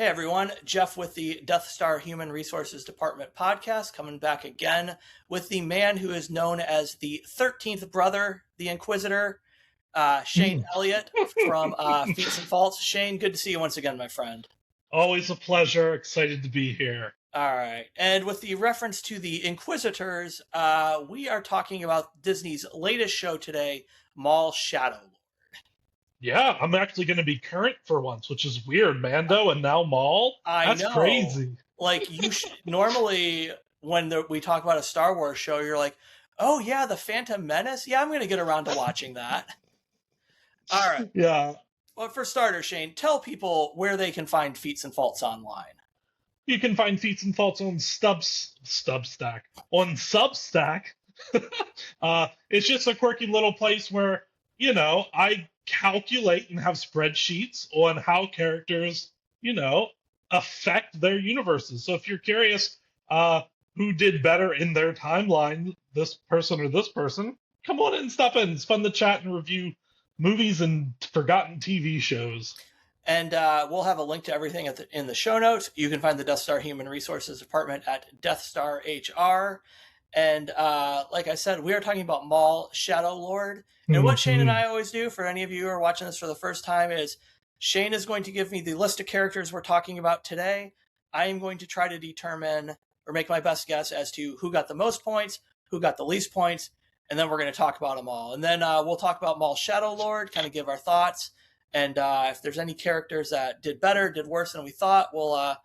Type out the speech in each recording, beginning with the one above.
Hey everyone, Jeff with the Death Star Human Resources Department podcast, coming back again with the man who is known as the 13th brother, the Inquisitor, Shane Elliott from Feats and Faults. Shane, good to see you once again, my friend. Always a pleasure. Excited to be here. All right. And with the reference to the Inquisitors, we are talking about Disney's latest show today, Maul Shadow Lord. Yeah, I'm actually going to be current for once, which is weird. Mando and now Maul. I That's know. crazy. Like, normally when we talk about a Star Wars show, you're like, oh yeah, the Phantom Menace? Yeah, I'm going to get around to watching that. All right. Yeah. Well, for starters, Shane, tell people where they can find Feats and Faults online. You can find Feats and Faults on Substack. On Substack. It's just a quirky little place where, I calculate and have spreadsheets on how characters, affect their universes. So if you're curious who did better in their timeline, this person or this person, come on and stop in. It's fun to chat and review movies and forgotten TV shows. And we'll have a link to everything in the show notes. You can find the Death Star Human Resources Department at Death Star HR. And like I said, we are talking about Maul Shadow Lord. And what Shane and I always do, for any of you who are watching this for the first time, is Shane is going to give me the list of characters we're talking about today. I am going to try to determine or make my best guess as to who got the most points, who got the least points, and then we're going to talk about them all. And then we'll talk about Maul Shadow Lord, kind of give our thoughts. And if there's any characters that did better, did worse than we thought, we'll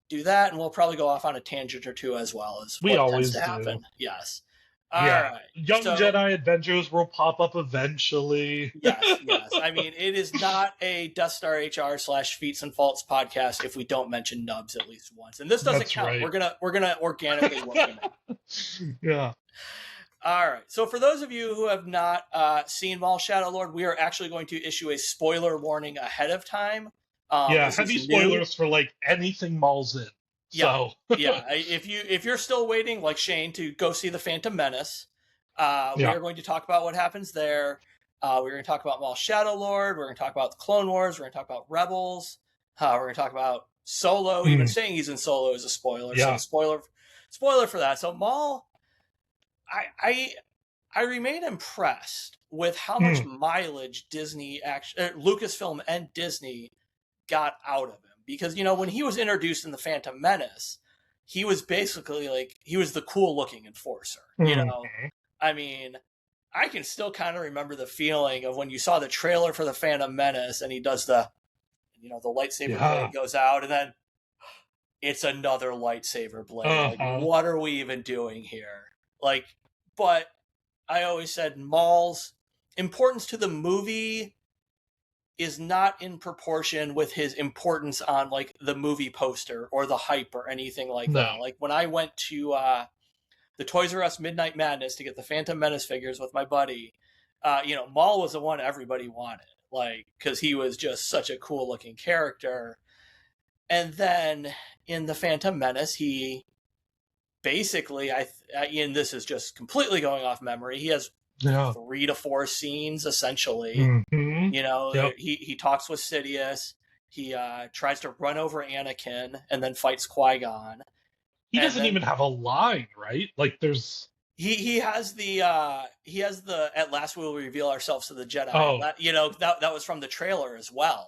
do that, and we'll probably go off on a tangent or two as well, as we what always tends to do. happen. Yes. All yeah. right. Young Jedi Adventures will pop up eventually. Yes. I mean, it is not a Death Star HR / Feats and Faults podcast if we don't mention Nubs at least once, and this doesn't That's count. right. We're gonna organically work it out. Yeah. All right. So for those of you who have not seen Maul Shadow Lord, we are actually going to issue a spoiler warning ahead of time. Heavy spoilers for like anything Maul's in. Yeah, yeah. If you're still waiting, like Shane, to go see the Phantom Menace, we are going to talk about what happens there. We're going to talk about Maul Shadow Lord. We're going to talk about the Clone Wars. We're going to talk about Rebels. We're going to talk about Solo. Even saying he's in Solo is a spoiler. Yeah. So spoiler for that. So Maul, I remain impressed with how much mileage Lucasfilm and Disney got out of him. Because, when he was introduced in the Phantom Menace, he was basically he was the cool looking enforcer, I mean, I can still kind of remember the feeling of when you saw the trailer for the Phantom Menace and he does the lightsaber blade goes out and then it's another lightsaber blade. Like, what are we even doing here? But I always said Maul's importance to the movie is not in proportion with his importance on the movie poster or the hype or anything like that. Like when I went to the Toys R Us Midnight Madness to get the Phantom Menace figures with my buddy, Maul was the one everybody wanted, because he was just such a cool looking character. And then in the Phantom Menace, he basically, and this is just completely going off memory, he has 3 to 4 scenes essentially. He talks with Sidious. He tries to run over Anakin and then fights Qui-Gon. He doesn't even have a line, right? There's he has the at last we will reveal ourselves to the Jedi. That was from the trailer as well.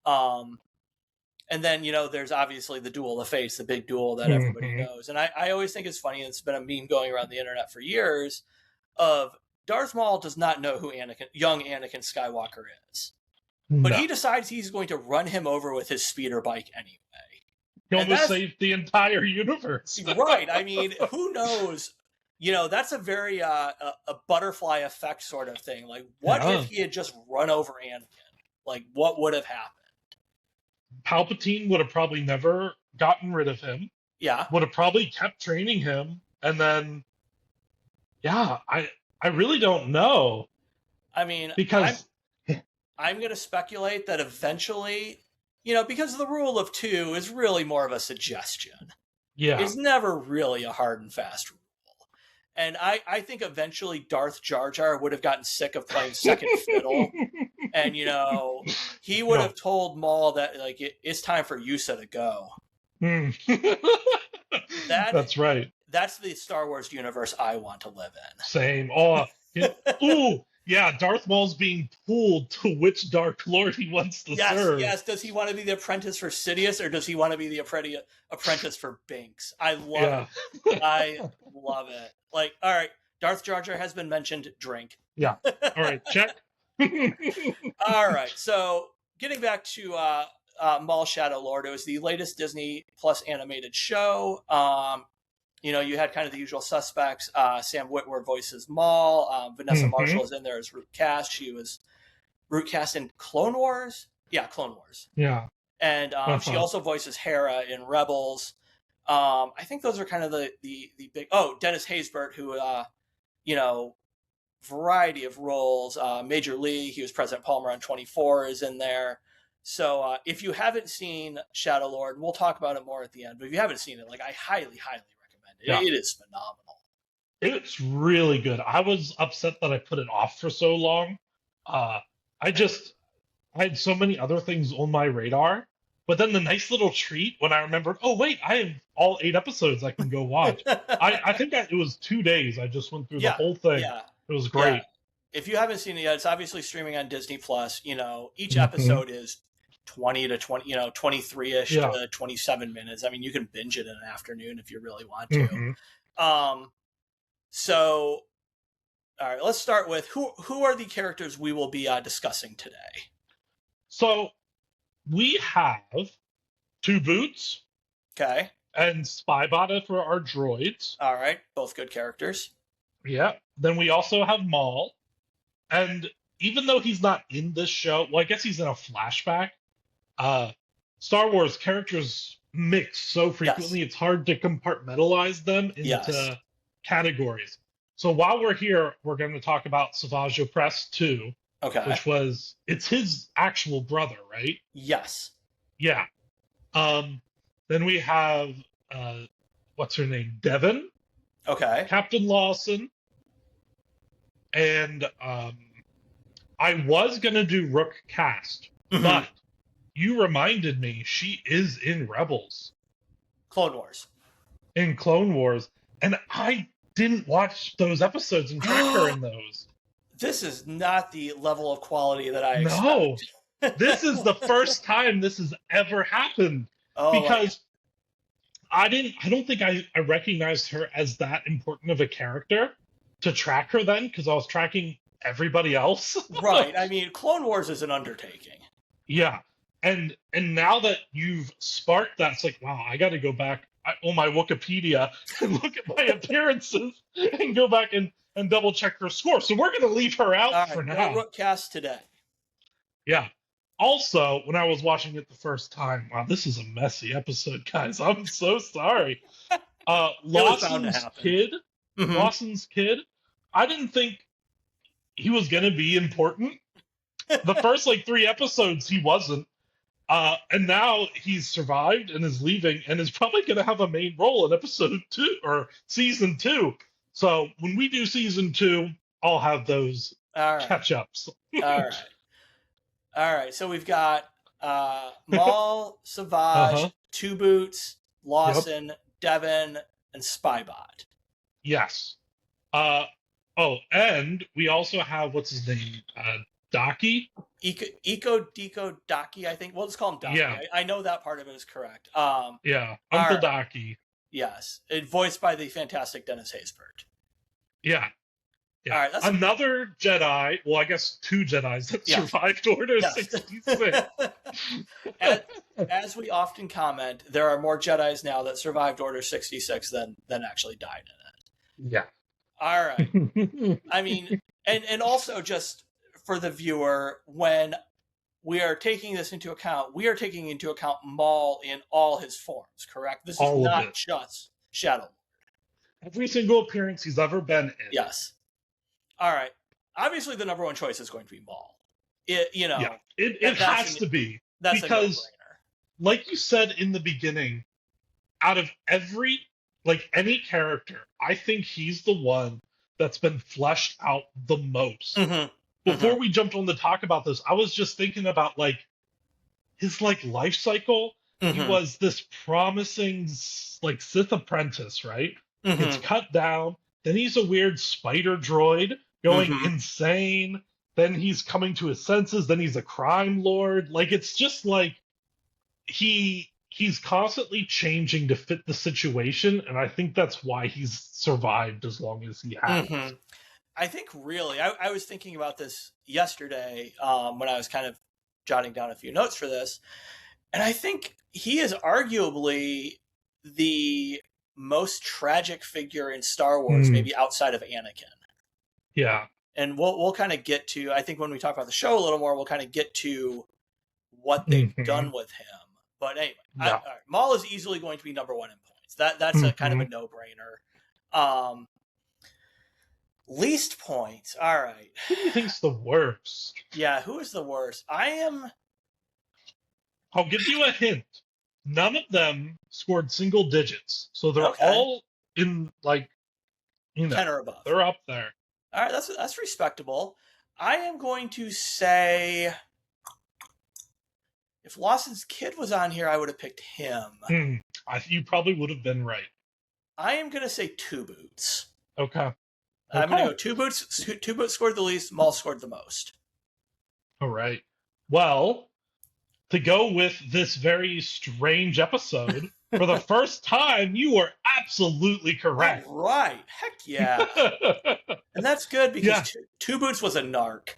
And then there's obviously the Duel of the Fates, the big duel that everybody knows. And I always think it's funny, and it's been a meme going around the internet for years, of Darth Maul does not know who young Anakin Skywalker is. But he decides he's going to run him over with his speeder bike anyway. He almost saved the entire universe. Right. I mean, who knows? That's a very a butterfly effect sort of thing. What if he had just run over Anakin? What would have happened? Palpatine would have probably never gotten rid of him. Yeah. Would have probably kept training him. And then, I really don't know. I mean, because I'm going to speculate that eventually, because the rule of 2 is really more of a suggestion. Yeah. It's never really a hard and fast rule. And I think eventually Darth Jar Jar would have gotten sick of playing second fiddle And he would No. have told Maul that like it's time for Yusa to go. Mm. That That's right. that's the Star Wars universe I want to live Same. Oh, ooh, yeah. Darth Maul's being pulled to which Dark Lord he wants to Yes, serve. yes. Does he want to be the apprentice for Sidious, or does he want to be the apprentice for Binks? I love Yeah. it. I love it. Like, all right, Darth Jar Jar has been mentioned. Drink. Yeah. All right. Check. All right. So getting back to Maul Shadow Lord, it was the latest Disney Plus animated show. You had kind of the usual suspects. Sam Witwer voices Maul. Vanessa Marshall is in there as Root Cast. She was Root Cast in Clone Wars. Yeah, Clone Wars. Yeah. And she also voices Hera in Rebels. I think those are kind of the big. Oh, Dennis Haysbert, who variety of roles. Major League, he was President Palmer on 24, is in there. So if you haven't seen Shadow Lord, we'll talk about it more at the end. But if you haven't seen it, like I highly, highly recommend it. Yeah. It is phenomenal. It's really good. I was upset that I put it off for so long. I had so many other things on my radar, but then the nice little treat when I remembered, oh wait, I have all 8 episodes I can go watch. I think it was 2 days. I just went through the whole thing. Yeah. It was great. Yeah. If you haven't seen it yet, it's obviously streaming on Disney Plus. Each episode is 20 to 20, 23-ish to 27 minutes. I mean, you can binge it in an afternoon if you really want to. So, all right, let's start with who are the characters we will be discussing today? So, we have Two Boots. Okay. And Spybot for our droids. All right, both good characters. Yeah. Then we also have Maul. And even though he's not in this show, well, I guess he's in a flashback. Star Wars characters mix so frequently, It's hard to compartmentalize them into categories. So while we're here, we're going to talk about Savage Opress 2. Okay. It's his actual brother, right? Yes. Yeah. Then we have, what's her name? Devon. Okay. Captain Lawson. And I was going to do Rook Cast, but you reminded me she is in Rebels. Clone Wars. In Clone Wars. And I didn't watch those episodes and track her in those. This is not the level of quality that I expect. No. This is the first time this has ever happened. Because I don't think I recognized her as that important of a character to track her then, because I was tracking everybody else. Right. I mean, Clone Wars is an undertaking. Yeah. And now that you've sparked that, it's like, wow, I got to go back on my Wikipedia and look at my appearances and go back and double check her score. So we're going to leave her out for now. No Rook Cast today. Yeah. Also, when I was watching it the first time, wow, this is a messy episode, guys. I'm so sorry. Lawson's kid, I didn't think he was going to be important. The first 3 episodes, he wasn't. And now he's survived and is leaving and is probably going to have a main role in episode 2 or season 2. So when we do season 2, I'll have those catch-ups. All right. So we've got Maul, Savage, Two Boots, Lawson, Devon, and Spybot. Yes. And we also have, what's his name? Daki? Eco Deco Daki, I think. We'll just call him Daki. Yeah. I know that part of it is correct. Yeah, Uncle Daki. Yes. Voiced by the fantastic Dennis Haysbert. Yeah. All right, another Jedi. Well, I guess 2 Jedis that survived Order 66. As we often comment, there are more Jedis now that survived Order 66 than actually died in it. Yeah. All right. I mean, and also just for the viewer, when we are taking this into account, we are taking into account Maul in all his forms, correct? This is not just Shadow Lord. Every single appearance he's ever been in. Yes. All right. Obviously, the number one choice is going to be Maul. It has to be. That's because, a no-brainer. Like you said in the beginning, out of any character, I think he's the one that's been fleshed out the most. before we jumped on to talk about this, I was just thinking about like his like life cycle. He Mm-hmm. was this promising like Sith apprentice, right? Gets Mm-hmm. cut down. Then he's a weird spider droid going Mm-hmm. insane. Then he's coming to his senses. Then he's a crime lord. Like it's just like he's constantly changing to fit the situation, and I think that's why he's survived as long as he has. Mm-hmm. I think really, I was thinking about this yesterday when I was kind of jotting down a few notes for this, and I think he is arguably the most tragic figure in Star Wars, Mm, maybe outside of Anakin. yeah. And we'll kind of get to, I think when we talk about the show a little more, we'll kind of get to what they've Hmm. done with him. But anyway, all Yeah. right, Maul is easily going to be number one in points. That's a kind of Hmm. a no brainer. Least points. All right. Who do you think's the worst? Yeah, who is the worst? I'll give you a hint. None of them scored single digits, so they're Okay, all in like 10 or above. they're up there. All right, that's respectable. I am going to say if Lawson's kid was on here, I would have picked him. You probably would have been right. I am going to say Two Boots. Okay. I'm going to Okay. go Two Boots. Two Boots scored the least. Maul scored the most. All right. Well, to go with this very strange episode, for the first time, you were absolutely correct. All right. Heck yeah. And that's good because Yeah. Two Boots was a narc.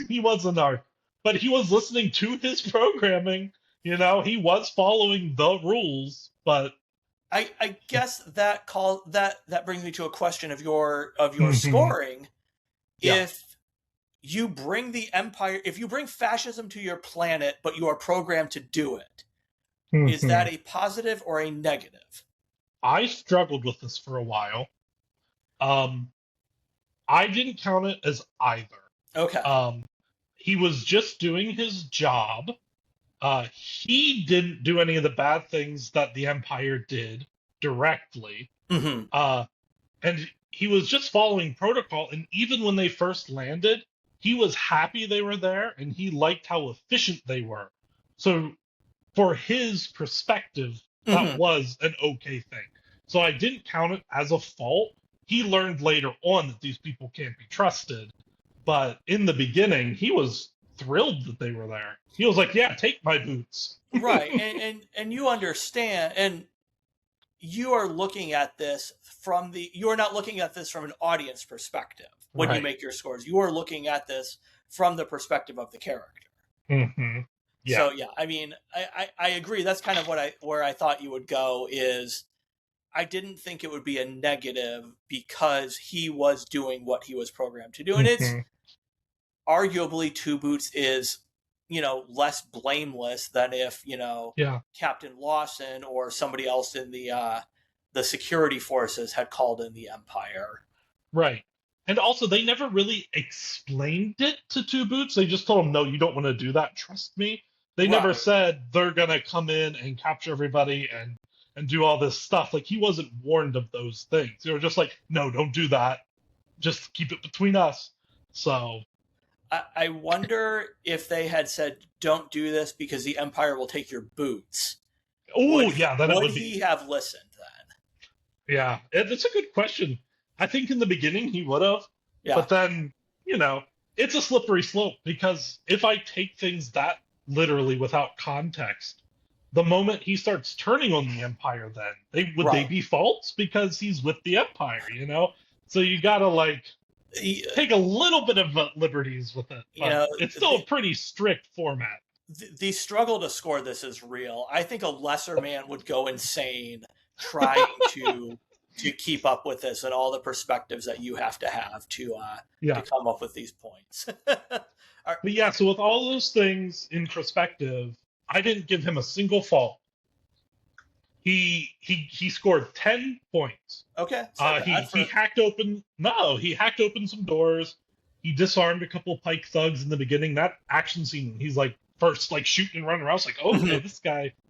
He was a narc, but he was listening to his programming. He was following the rules, but I guess that brings me to a question of your Mhm. scoring. Yeah. If you bring the Empire, if you bring fascism to your planet, but you are programmed to do it, is that Mhm. a positive or a negative? I struggled with this for a while. Um, I didn't count it as either. Okay. Um, he was just doing his job. He didn't do any of the bad things that the Empire did directly. Mm-hmm. And he was just following protocol. And even when they first landed, he was happy they were there and he liked how efficient they were. So, for his perspective, that Mm-hmm. was an okay thing. So, I didn't count it as a fault. He learned later on that these people can't be trusted. But in the beginning, he was thrilled that they were there. He was like, "Yeah, take my boots." Right. And you understand, and you are looking at this you are not looking at this from an audience perspective when you Right. make your scores. You are looking at this from the perspective of the character. Hmm. Yeah. So yeah, I mean, I agree. That's kind of where I thought you would go is I didn't think it would be a negative because he was doing what he was programmed to do. And it's Hmm. arguably Two Boots is, less blameless than if, Yeah. Captain Lawson or somebody else in the security forces had called in the Empire. Right. And also, they never really explained it to Two Boots. They just told him, "No, you don't want to do that. Trust me." They never Right. said they're gonna come in and capture everybody and do all this stuff. Like he wasn't warned of those things. They were just like, "No, don't do that. Just keep it between us." So, I wonder if they had said, "Don't do this because the Empire will take your boots." oh yeah, then it Would would be. he have listened then? Yeah, that's a good question. I think in the beginning he would have, Yeah. but then, it's a slippery slope because if I take things that literally without context, the moment he starts turning on the Empire, then they Right. be false because he's with the Empire. So you gotta like take a little bit of liberties with it, You but know, it's still a pretty strict format. the struggle to score this is real. I think a lesser man would go insane trying to keep up with this and all the perspectives that you have to Yeah. come up with these points. But yeah, so with all those things in perspective, I didn't give him a single fault. He scored 10 points. Okay, it's not He bad he for. hacked open some doors. He disarmed a couple of Pike thugs in the beginning. That action scene, he's like first like shooting and running around. I was like, oh, okay,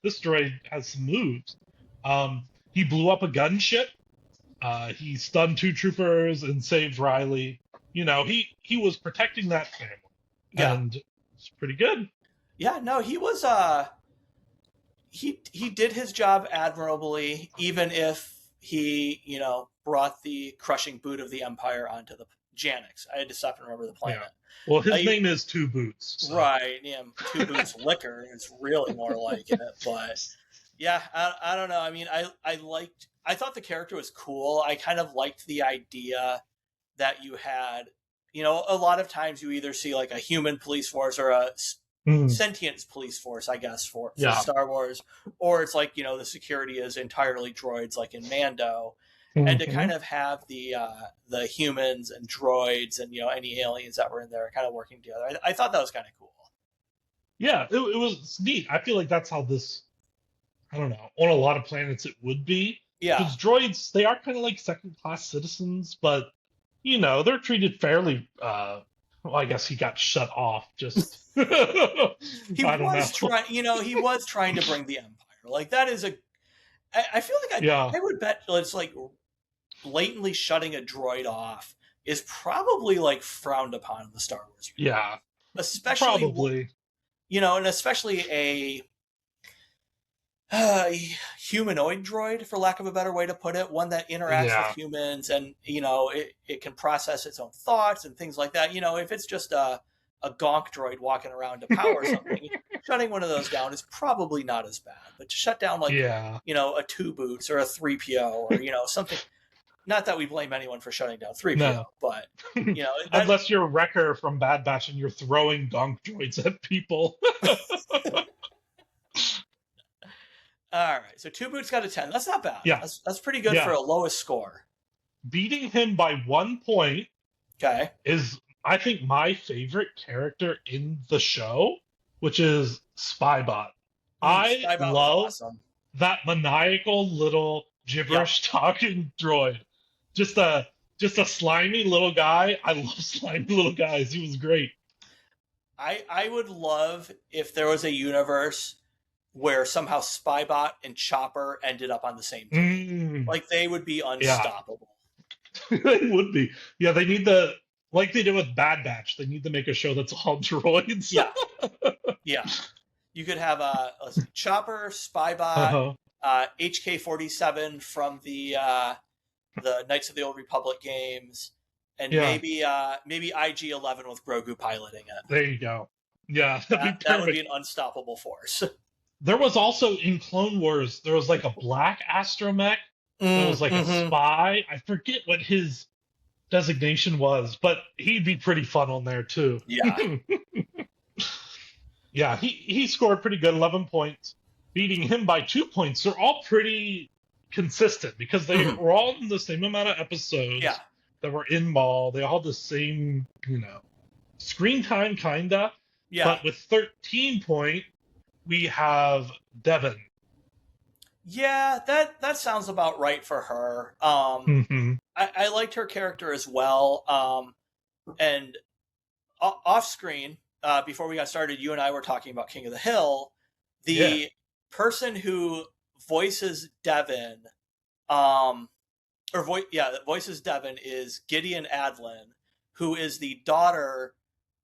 this droid has some moves. He blew up a gunship. He stunned two troopers and saved Riley. he was protecting that family, Yeah. and it's pretty good. Yeah, no, he was he did his job admirably, even if he, brought the crushing boot of the Empire onto the Janix. I had to stop and remember the Yeah. planet. Well, his I, name is Two Boots, so. right, yeah, Two Boots Liquor is really more like it, but yeah, I don't know. I mean, I thought the character was cool. I kind of liked the idea that you had, a lot of times you either see like a human police force or a Mm, sentient police force, I guess, for yeah. Star Wars, or it's like the security is entirely droids, like in Mando, and to Hmm. kind of have the humans and droids and any aliens that were in there kind of working together. I thought that was kind of cool. Yeah, it was neat. I feel like that's how this, I don't know, on a lot of planets it would be. Yeah, Because droids, they are kind of like second class citizens, but, they're treated fairly. Well, I guess he got shut off just. he I don't was know. trying. He was trying to bring the Empire. Like that is a. I feel like Yeah, I would bet it's like blatantly shutting a droid off is probably like frowned upon in the Star Wars universe, yeah, especially probably. and especially a humanoid droid, for lack of a better way to put it, one that interacts with Yeah. humans and it can process its own thoughts and things like that. If it's just a gonk droid walking around to power something, shutting one of those down is probably not as bad. But to shut down like Yeah. a two boots or a 3PO or something. Not that we blame anyone for shutting down 3PO, No. but that Unless you're Wrecker from Bad Batch and you're throwing donk droids at people. all right. So two boots got a 10. That's not bad. Yeah. That's pretty good for Yeah. a lowest score. Beating him by 1 point Okay. is, I think, my favorite character in the show, which is Spybot. I Skybot was love awesome. that maniacal little Yep. gibberish talking droid. Just a slimy little guy. I love slimy little guys. He was great. I would love if there was a universe where somehow Spybot and Chopper ended up on the same team. Mm, Like they would be yeah, unstoppable. they would be. Yeah, they need the like they did with Bad Batch. They need to make a show that's all droids. Yeah. Yeah. You could have let's see, Chopper, Spybot, Uh-huh. HK-47 from the Knights of the Old Republic games, and Yeah, maybe IG-11 with Grogu piloting it. there you go. Yeah, that'd be That would be perfect. an unstoppable force. There was also in Clone Wars, there was like a black astromech that was like a Mm-hmm. spy. I forget what his designation was, but he'd be pretty fun on there too. Yeah. Yeah, he scored pretty good, 11 points. Beating him by 2 points. They're all pretty consistent because they Mhm. were all in the same amount of episodes Yeah. that were in Maul. They all had the same, screen time, kinda. Yeah. But with 13 point, we have Devin. Yeah, that sounds about right for her. Hmm. I liked her character as well. And off screen, before we got started, you and I were talking about King of the Hill. Yeah. The person who voices Devin, that voices Devin is Gideon Adlin, who is the daughter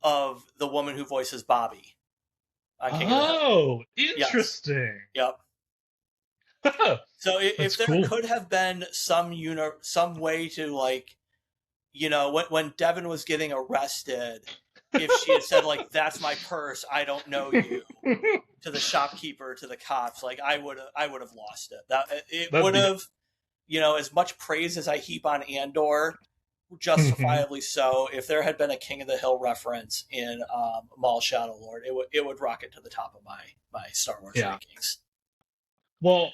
of the woman who voices Bobby on King of the Hill. Oh, Yes. interesting. Yep. So if That's there cool. could have been some way to like, when Devin was getting arrested, if she had said like, "That's my purse, I don't know you," to the shopkeeper, to the cops, like I would have lost it. That it That'd would be. have, as much praise as I heap on Andor, Mhm. justifiably so. If there had been a King of the Hill reference in Maul Shadow Lord, it would rocket to the top of my Star Wars Yeah. rankings. Well,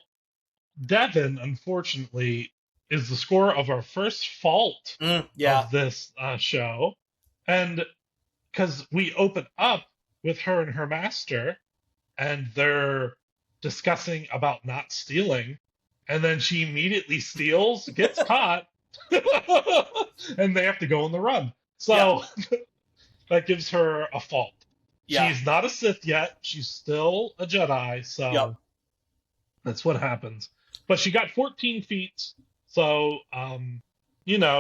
Devin, unfortunately, is the score of our first fault Yeah. of this show. And because we open up with her and her master, and they're discussing about not stealing, and then she immediately steals, gets caught, and they have to go on the run. So that gives her a fault. Yeah. She's not a Sith yet. She's still a Jedi. So Yep. that's what happens. But she got 14 feats. So,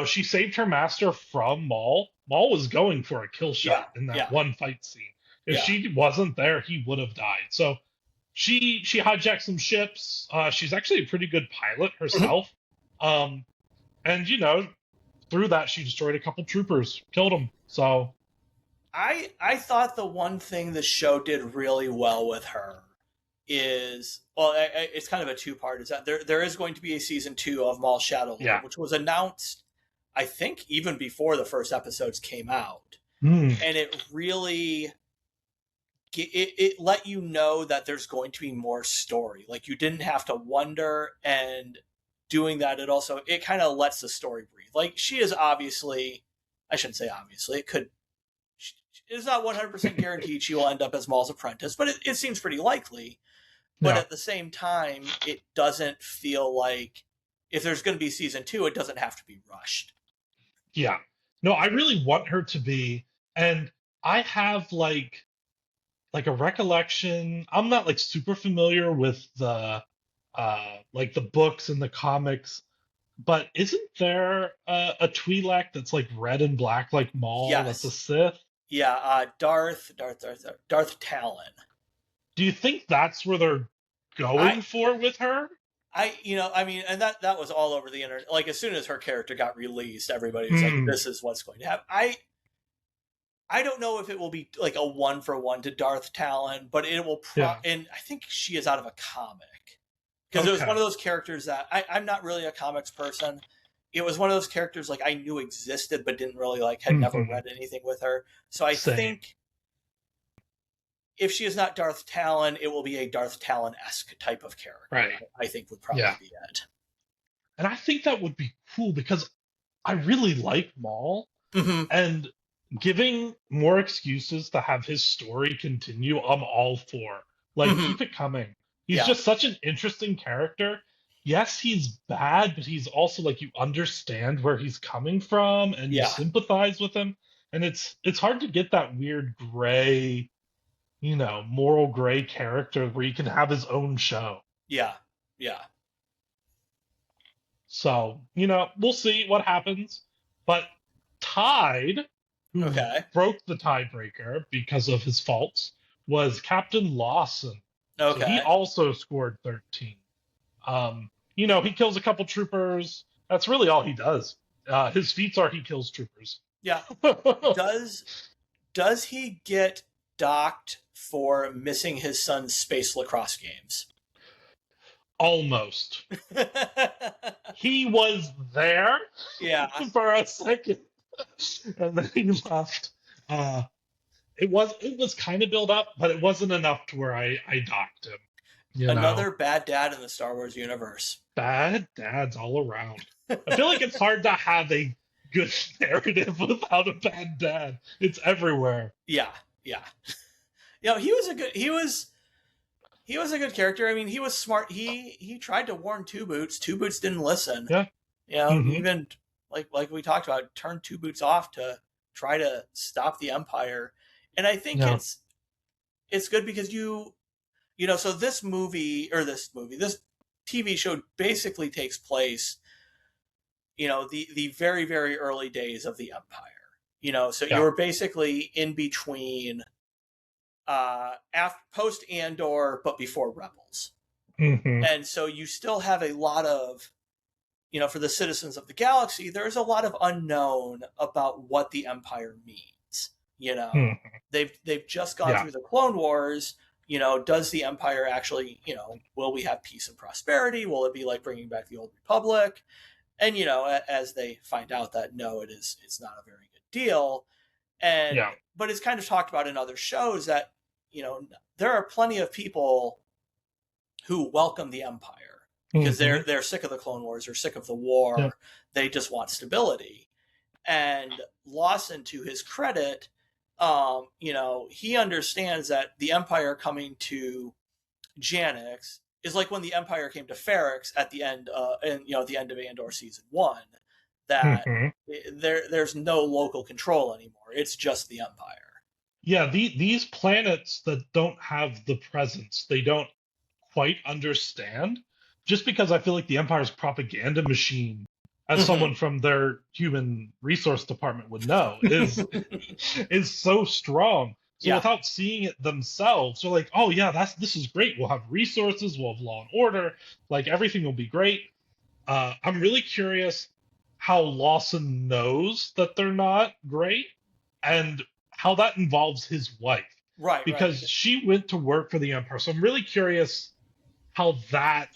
she saved her master from Maul. Maul was going for a kill Yeah, shot in that yeah, one fight scene. If yeah. she wasn't there, he would have died. So she hijacked some ships. She's actually a pretty good pilot Mhm. herself. Um, and through that she destroyed a couple troopers, killed them. So I thought the one thing the show did really well with her is, well, it's kind of a two part. Is that there is going to be a season 2 of Maul Shadow yeah. Lord, which was announced, I think, even before the first episodes came out, Mm, and it really it let you know that there's going to be more story. Like you didn't have to wonder, and doing that, it kind of lets the story breathe. Like she is obviously, I shouldn't say obviously, it's not 100% guaranteed she will end up as Maul's apprentice, but it seems pretty likely. But yeah. at the same time, it doesn't feel like, if there's going to be season 2, it doesn't have to be rushed. Yeah. No, I really want her to be, and I have like a recollection. I'm not like super familiar with the like the books and the comics, but isn't there a Twi'lek that's like red and black like Maul that's a Yes, Sith? yeah. Darth Talon. Do you think that's where they're I going for with her? I mean, and that was all over the internet. Like as soon as her character got released, everybody was like, Hmm. "This is what's going to happen." I don't know if it will be like a 1-for-1 to Darth Talon, but it will. Yeah. And I think she is out of a comic, because it was one Okay. of those characters that I'm not really a comics person. It was one of those characters like I knew existed, but didn't really like, had never Hmm. read anything with her. So I Same. think if she is not Darth Talon, it will be a Darth Talon esque type of character. Right. I think would probably Yeah. be it. And I think that would be cool because I really like Maul. Mm-hmm. And giving more excuses to have his story continue, I'm all for. Like, Mm-hmm. keep it coming. He's Yeah, just such an interesting character. Yes, he's bad, but he's also like you understand where he's coming from and you yeah, sympathize with him. And it's hard to get that weird gray, moral gray character where he can have his own show. yeah, yeah. So, we'll see what happens. But Tide, who Okay, broke the tiebreaker because of his faults, was Captain Lawson. So he okay. also scored 13. He kills a couple troopers. That's really all he does. His feats are he kills troopers. Yeah. Does does he get docked for missing his son's space lacrosse games? Almost. He was there Yeah. for a second, and then he left. Uh, it was kind of built up, but it wasn't enough to where I docked him. Another bad dad in the Star Wars universe. Bad dads all around. I feel like it's hard to have a good narrative without a bad dad. It's everywhere. Yeah, yeah. He was a good character. I mean, he was smart. He tried to warn Two Boots. Two Boots didn't listen. Yeah. Hmm. Even like we talked about, turned Two Boots off to try to stop the Empire. And I think Yeah. it's good because so this TV show basically takes place, the very, very early days of the Empire. So Yeah. you're basically in between after post Andor, but before Rebels. Hmm. And so you still have a lot of, for the citizens of the galaxy, there's a lot of unknown about what the Empire means. Hmm. They've just gone Yeah. through the Clone Wars. Does the Empire actually, will we have peace and prosperity? Will it be like bringing back the old Republic? And as they find out that no, it's not a very good deal. And Yeah. but it's kind of talked about in other shows that there are plenty of people who welcome the Empire because Hmm. they're sick of the Clone Wars, or sick of the Yeah. war. They just want stability. And Lawson, to his credit, he understands that the Empire coming to Janix is like when the Empire came to Ferrix at the end, at the end of Andor season 1. That Hmm. there's no local control anymore. It's just the Empire. Yeah. These planets that don't have the presence, they don't quite understand. Just because I feel like the Empire's propaganda machine as Mhm. someone from their human resource department would know, is is so strong. So Yeah. without seeing it themselves, they're like, "Oh yeah, this is great. We'll have resources. We'll have law and order. Like everything will be great." I'm really curious how Lawson knows that they're not great, and how that involves his wife, Right, right. because she went to work for the Empire. So I'm really curious how that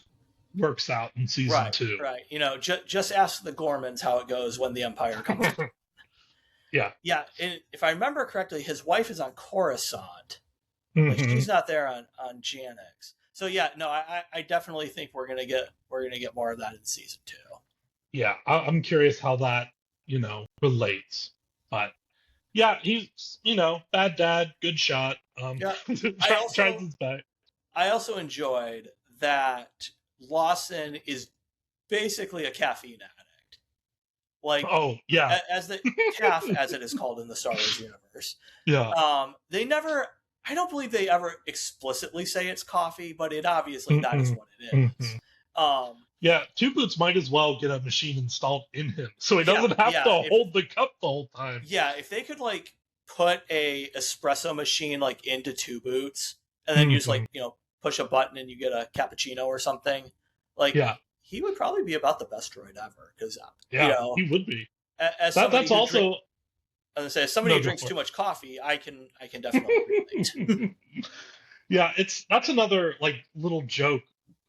works out in season Right, two. right. Just ask the Gormans how it goes when the Empire comes to. Yeah. Yeah, if I remember correctly, his wife is on Coruscant, but Hmm. she's not there on Janix. So yeah, no, I definitely think we're gonna get more of that in season two. Yeah, I'm curious how that, relates. But yeah, he's, bad dad, good shot. Yeah, I Tries also his best. I also enjoyed that Lawson is basically a caffeine addict. Like Oh yeah, as the calf, as it is called in the Star Wars universe. yeah. They never. I don't believe they ever explicitly say it's coffee, but obviously that is Mm-mm, what it is. mm-mm. Um, Yeah, Two Boots might as well get a machine installed in him, so he yeah, doesn't have to yeah. If hold the cup the whole time. yeah, if they could like put a espresso machine like into two boots, and then you just Hmm. like push a button and you get a cappuccino or something, like Yeah, he would probably be about the best droid ever. Because yeah, he would be. as somebody That's who drink, also I was gonna say, as somebody no, who go drinks for too much coffee, I can definitely relate. it. Yeah, that's another like little joke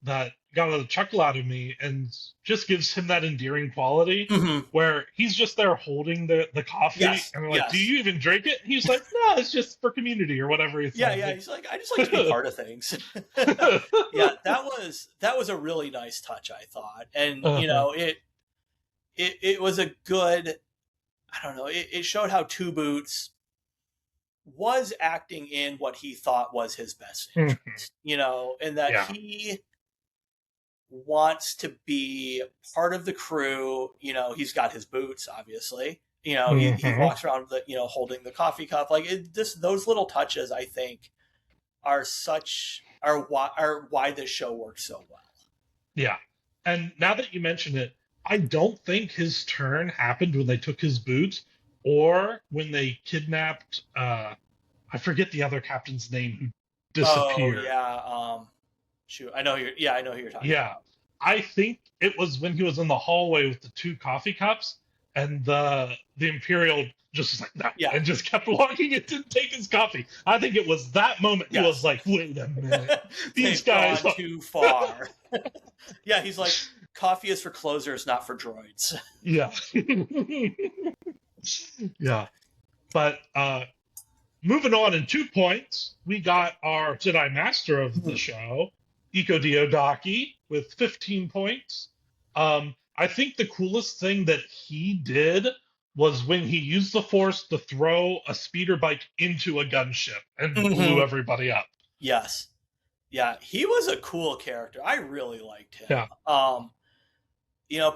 that got a chuckle out of me and just gives him that endearing quality Hmm. where he's just there holding the coffee Yes, and they're like, "Do yes. you even drink it?" And he's like, "No, it's just for community or whatever he Yeah, says." yeah. Like, He's like, I just like to be part of things. Yeah, that was a really nice touch, I thought, and uh-huh. it was a good. I don't know. It showed how Two Boots was acting in what he thought was his best Mhm. interest, and that Yeah. he wants to be part of the crew. He's got his boots, obviously. He Hmm. walks around with holding the coffee cup. Like those little touches, I think, are why this show works so well. Yeah. And now that you mention it, I don't think his turn happened when they took his boots or when they kidnapped I forget the other captain's name who Oh disappeared. yeah. Shoot, I know who you're talking Yeah. about. I think it was when he was in the hallway with the two coffee cups and the Imperial just was like no Yeah. and just kept walking and didn't take his coffee. I think it was that moment he was Yes. like, wait a minute. These They've guys gone are too far. Yeah, he's like, coffee is for closers, not for droids. yeah. Yeah. But moving on in 2 points, we got our Jedi Master of the show, Iko Diodaki, with 15 points. I think the coolest thing that he did was when he used the Force to throw a speeder bike into a gunship and blew Hmm. everybody up. Yes. Yeah, he was a cool character. I really liked him. Yeah.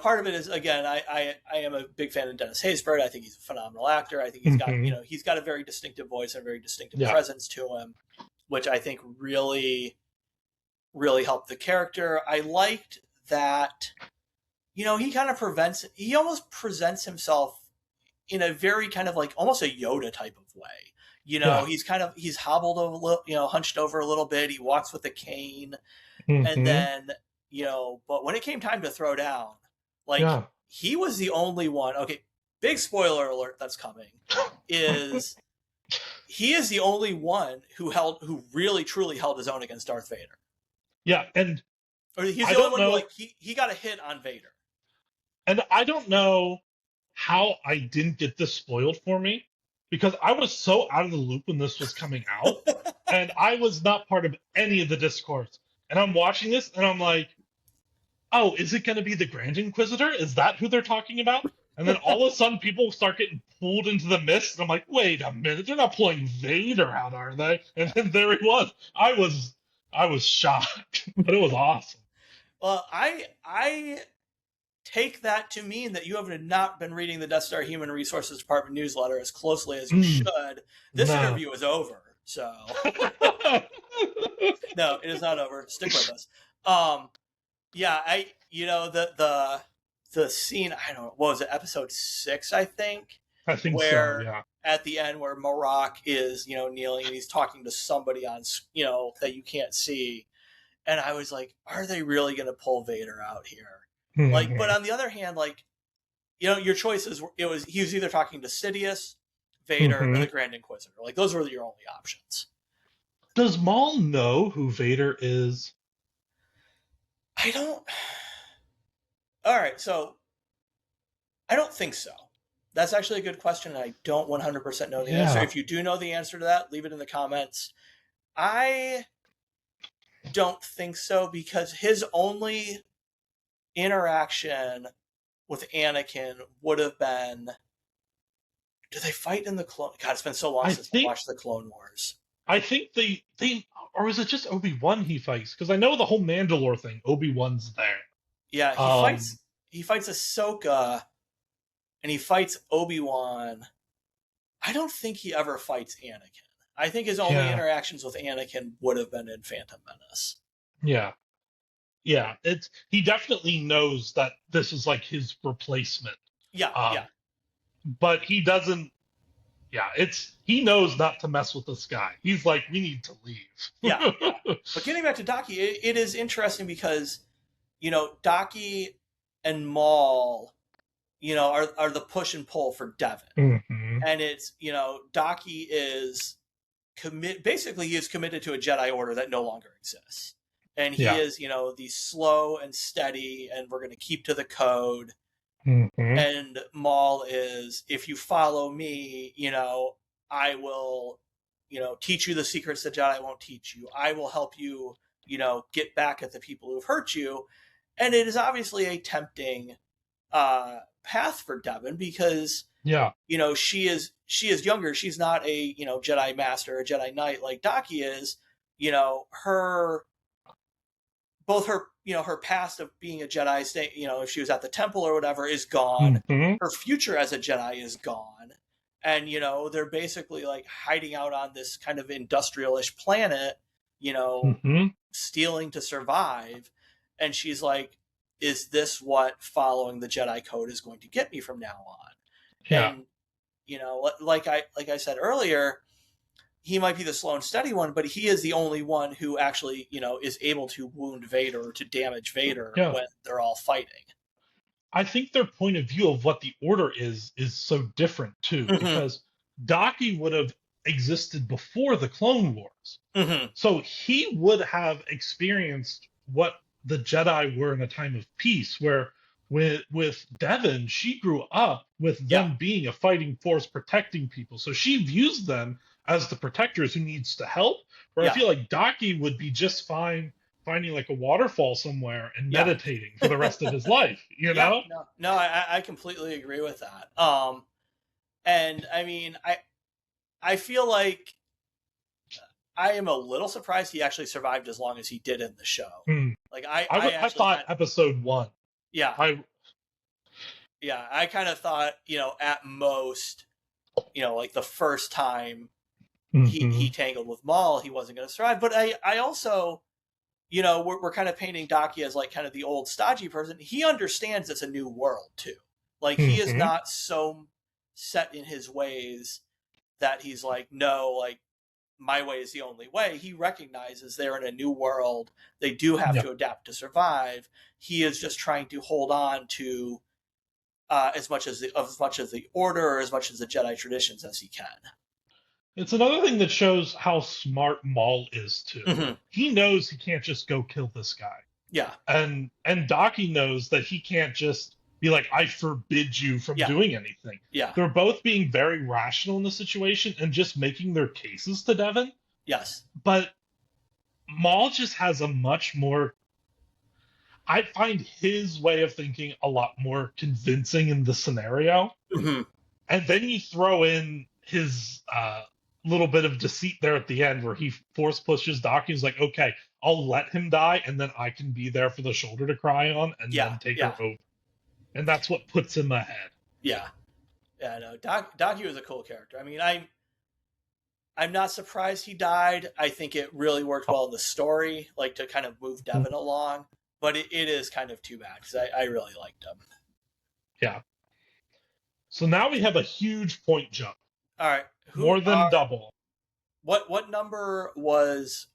Part of it is again, I am a big fan of Dennis Haysbert. I think he's a phenomenal actor. I think Hmm. he's got a very distinctive voice and a very distinctive Yeah. presence to him, which I think really really helped the character. I liked that he almost presents himself in a very kind of like almost a Yoda type of way. Yeah. He's hobbled over, hunched over a little bit. He walks with a cane, and Hmm. then but when it came time to throw down, like Yeah. he was the only one. Okay, big spoiler alert that's coming is he is the only one who really truly held his own against Darth Vader. Yeah. And Or he's I the only don't one who know. like he got a hit on Vader. And I don't know how I didn't get this spoiled for me because I was so out of the loop when this was coming out and I was not part of any of the discourse. And I'm watching this and I'm like, oh, is it going to be the Grand Inquisitor? Is that who they're talking about? And then all of a sudden people start getting pulled into the mist. And I'm like, wait a minute, they're not pulling Vader out, are they? And then there he was. I was shocked, but it was awesome. Well, I take that to mean that you have not been reading the Death Star Human Resources Department newsletter as closely as you Mm, should. This no. interview is over, so no, it is not over. Stick with us. Yeah, I the the scene, I don't know, what was it, episode 6, I think, I think so. where Yeah. at the end where Marok is, kneeling and he's talking to somebody on, that you can't see. And I was like, are they really going to pull Vader out here? Like, but on the other hand, like, your choices, he was either talking to Sidious, Vader, or the Grand Inquisitor. Like, those were your only options. Does Maul know who Vader is? I don't. All right, so I don't think so. That's actually a good question, and I don't 100% know the answer. If you do know the answer to that, leave it in the comments. I don't think so, because his only interaction with Anakin would have been, do they fight in the Clone? God, it's been so long since I watched the Clone Wars. I think they or is it just Obi-Wan he fights? Because I know the whole Mandalore thing, Obi-Wan's there. Yeah, he fights Ahsoka, and he fights Obi-Wan. I don't think he ever fights Anakin. I think his only interactions with Anakin would have been in Phantom Menace. Yeah. Yeah, he definitely knows that this is like his replacement. Yeah. But he doesn't. Yeah, he knows not to mess with this guy. He's like, we need to leave. yeah. But getting back to Daki, it is interesting because, Daki and Maul, are the push and pull for Devin. And it's, Daki is basically he is committed to a Jedi Order that no longer exists. And he is, the slow and steady, and we're going to keep to the code. And Maul is, if you follow me, I will, teach you the secrets that Jedi won't teach you. I will help you, get back at the people who've hurt you. And it is obviously a tempting path for Devin because, she is younger. She's not a, Jedi Master, a Jedi Knight like Daki is. Her past of being a Jedi, if she was at the temple or whatever, is gone. Her future as a Jedi is gone. And, they're basically like hiding out on this kind of industrial-ish planet, stealing to survive. And she's like, is this what following the Jedi code is going to get me from now on? Yeah. And, like I said earlier, he might be the slow and steady one, but he is the only one who actually, is able to wound Vader or to damage Vader when they're all fighting. I think their point of view of what the Order is so different too, because Daki would have existed before the Clone Wars. So he would have experienced what the Jedi were in a time of peace, where with Devin, she grew up with them being a fighting force protecting people. So she views them as the protectors who needs to help. Where I feel like Daki would be just fine finding like a waterfall somewhere and meditating for the rest of his life, know? No, I completely agree with that. And I mean, I feel like I am a little surprised he actually survived as long as he did in the show. Like I thought episode 1. Yeah. I kind of thought, at most, like the first time he tangled with Maul, he wasn't going to survive. But I also, we're kind of painting Daki as like kind of the old stodgy person. He understands it's a new world too. Like he is not so set in his ways that he's like, no, like my way is the only way. He recognizes they're in a new world. They do have to adapt to survive. He is just trying to hold on to as much as the Order or as much as the Jedi traditions as he can. It's another thing that shows how smart Maul is too. He knows he can't just go kill this guy. Yeah. And Daki knows that he can't just be like, I forbid you from doing anything. Yeah. They're both being very rational in the situation and just making their cases to Devin. Yes. But Maul just has a much more, I find his way of thinking a lot more convincing in the scenario. And then you throw in his little bit of deceit there at the end where he force pushes Daki. He's like, okay, I'll let him die, and then I can be there for the shoulder to cry on and then take her over. And that's what puts him ahead. Yeah. Yeah, no, Daki was a cool character. I mean, I'm not surprised he died. I think it really worked well in the story, like to kind of move Devin along. But it is kind of too bad because I really liked him. Yeah. So now we have a huge point jump, All right. more than double. What number was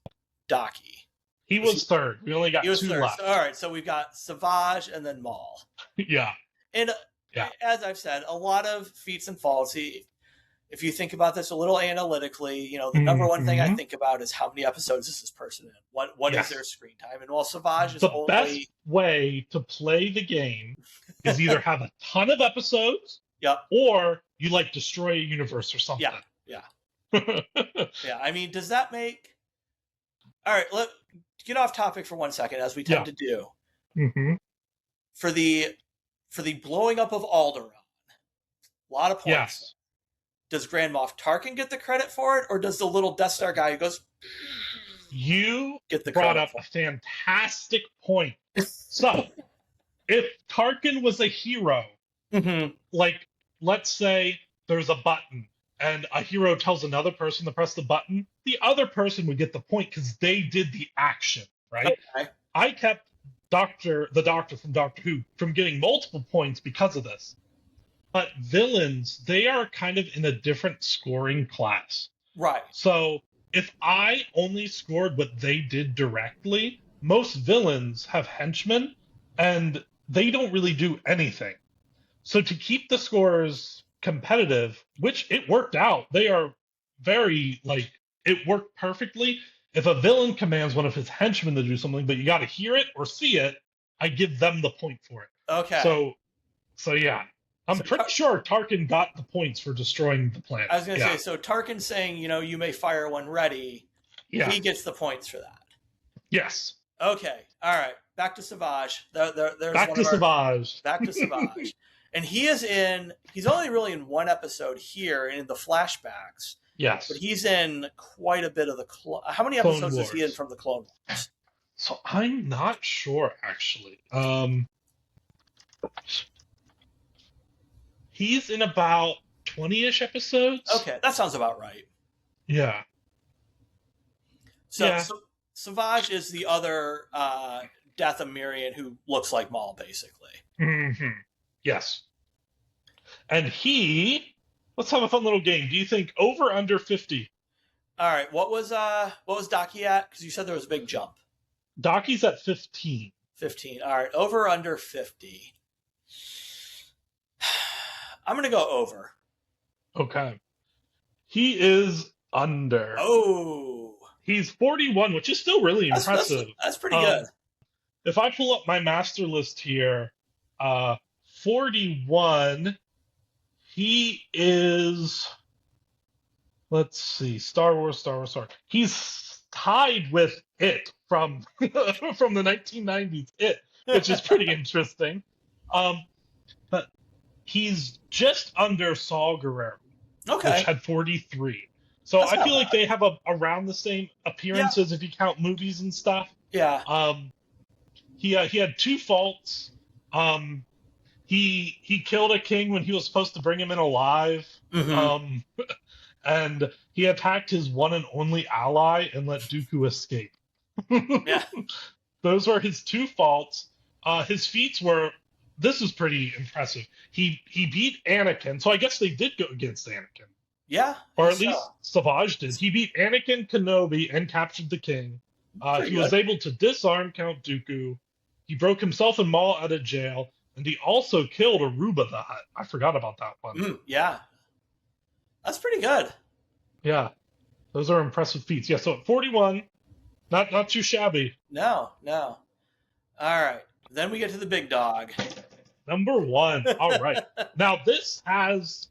Daki? He was third. We only He got was two third. left. So, all right. So we've got Savage and then Maul. Yeah. And Yeah. as I've said, a lot of feats and faults. If you think about this a little analytically, the number one thing I think about is how many episodes is this person in? What is their screen time? And while Savage is the best way to play the game is either have a ton of episodes, yep, or you like destroy a universe or something. Yeah. Yeah. I mean, does that make? All right, let get off topic for 1 second, as we tend to do. Mm-hmm. For the blowing up of Alderaan, a lot of points. Yes. Does Grand Moff Tarkin get the credit for it, or does the little Death Star guy who goes? You get the brought credit up a fantastic point. So, if Tarkin was a hero, like, let's say there's a button and a hero tells another person to press the button, the other person would get the point because they did the action, right? Okay. I kept the Doctor from Doctor Who from getting multiple points because of this. But villains, they are kind of in a different scoring class. Right. So if I only scored what they did directly, most villains have henchmen and they don't really do anything. So to keep the scores competitive, which it worked out, they are very, it worked perfectly. If a villain commands one of his henchmen to do something, but you got to hear it or see it, I give them the point for it. Okay. So yeah. I'm pretty sure Tarkin got the points for destroying the planet. I was going to say, so Tarkin saying, you may fire when ready, he gets the points for that. Yes. Okay. All right. Back to Savage. There's Back to Savage. Back to Savage. And he's only really in one episode here in the flashbacks. Yes. But he's in quite a bit of the how many episodes is he in from the Clone Wars? So I'm not sure, actually. He's in about 20-ish episodes. Okay, that sounds about right. Yeah. So Savage is the other Dathomirian who looks like Maul, basically. Mm-hmm. Yes. And let's have a fun little game. Do you think over under 50? All right. What was Daki at? Because you said there was a big jump. Daki's at 15. 15. All right. Over under 50. I'm going to go over. Okay. He is under. Oh. He's 41, which is still really impressive. That's pretty good. If I pull up my master list here, 41, he is, let's see, Star Wars. He's tied with It from the 1990s, It, which is pretty interesting. But he's just under Saw Gerrera, which had 43. So I feel like they have around the same appearances if you count movies and stuff. Yeah. He had two faults. He killed a king when he was supposed to bring him in alive. Mm-hmm. And he attacked his one and only ally and let Dooku escape. Yeah. Those were his two faults. His feats were, this is pretty impressive. He beat Anakin, so I guess they did go against Anakin. Yeah. Or at least Savage did. He beat Anakin Kenobi and captured the king. He was able to disarm Count Dooku. He broke himself and Maul out of jail. And he also killed Aruba the Hutt. I forgot about that one. Yeah. That's pretty good. Yeah. Those are impressive feats. Yeah, so at 41, not too shabby. No. All right. Then we get to the big dog. Number 1. All right. Now, this has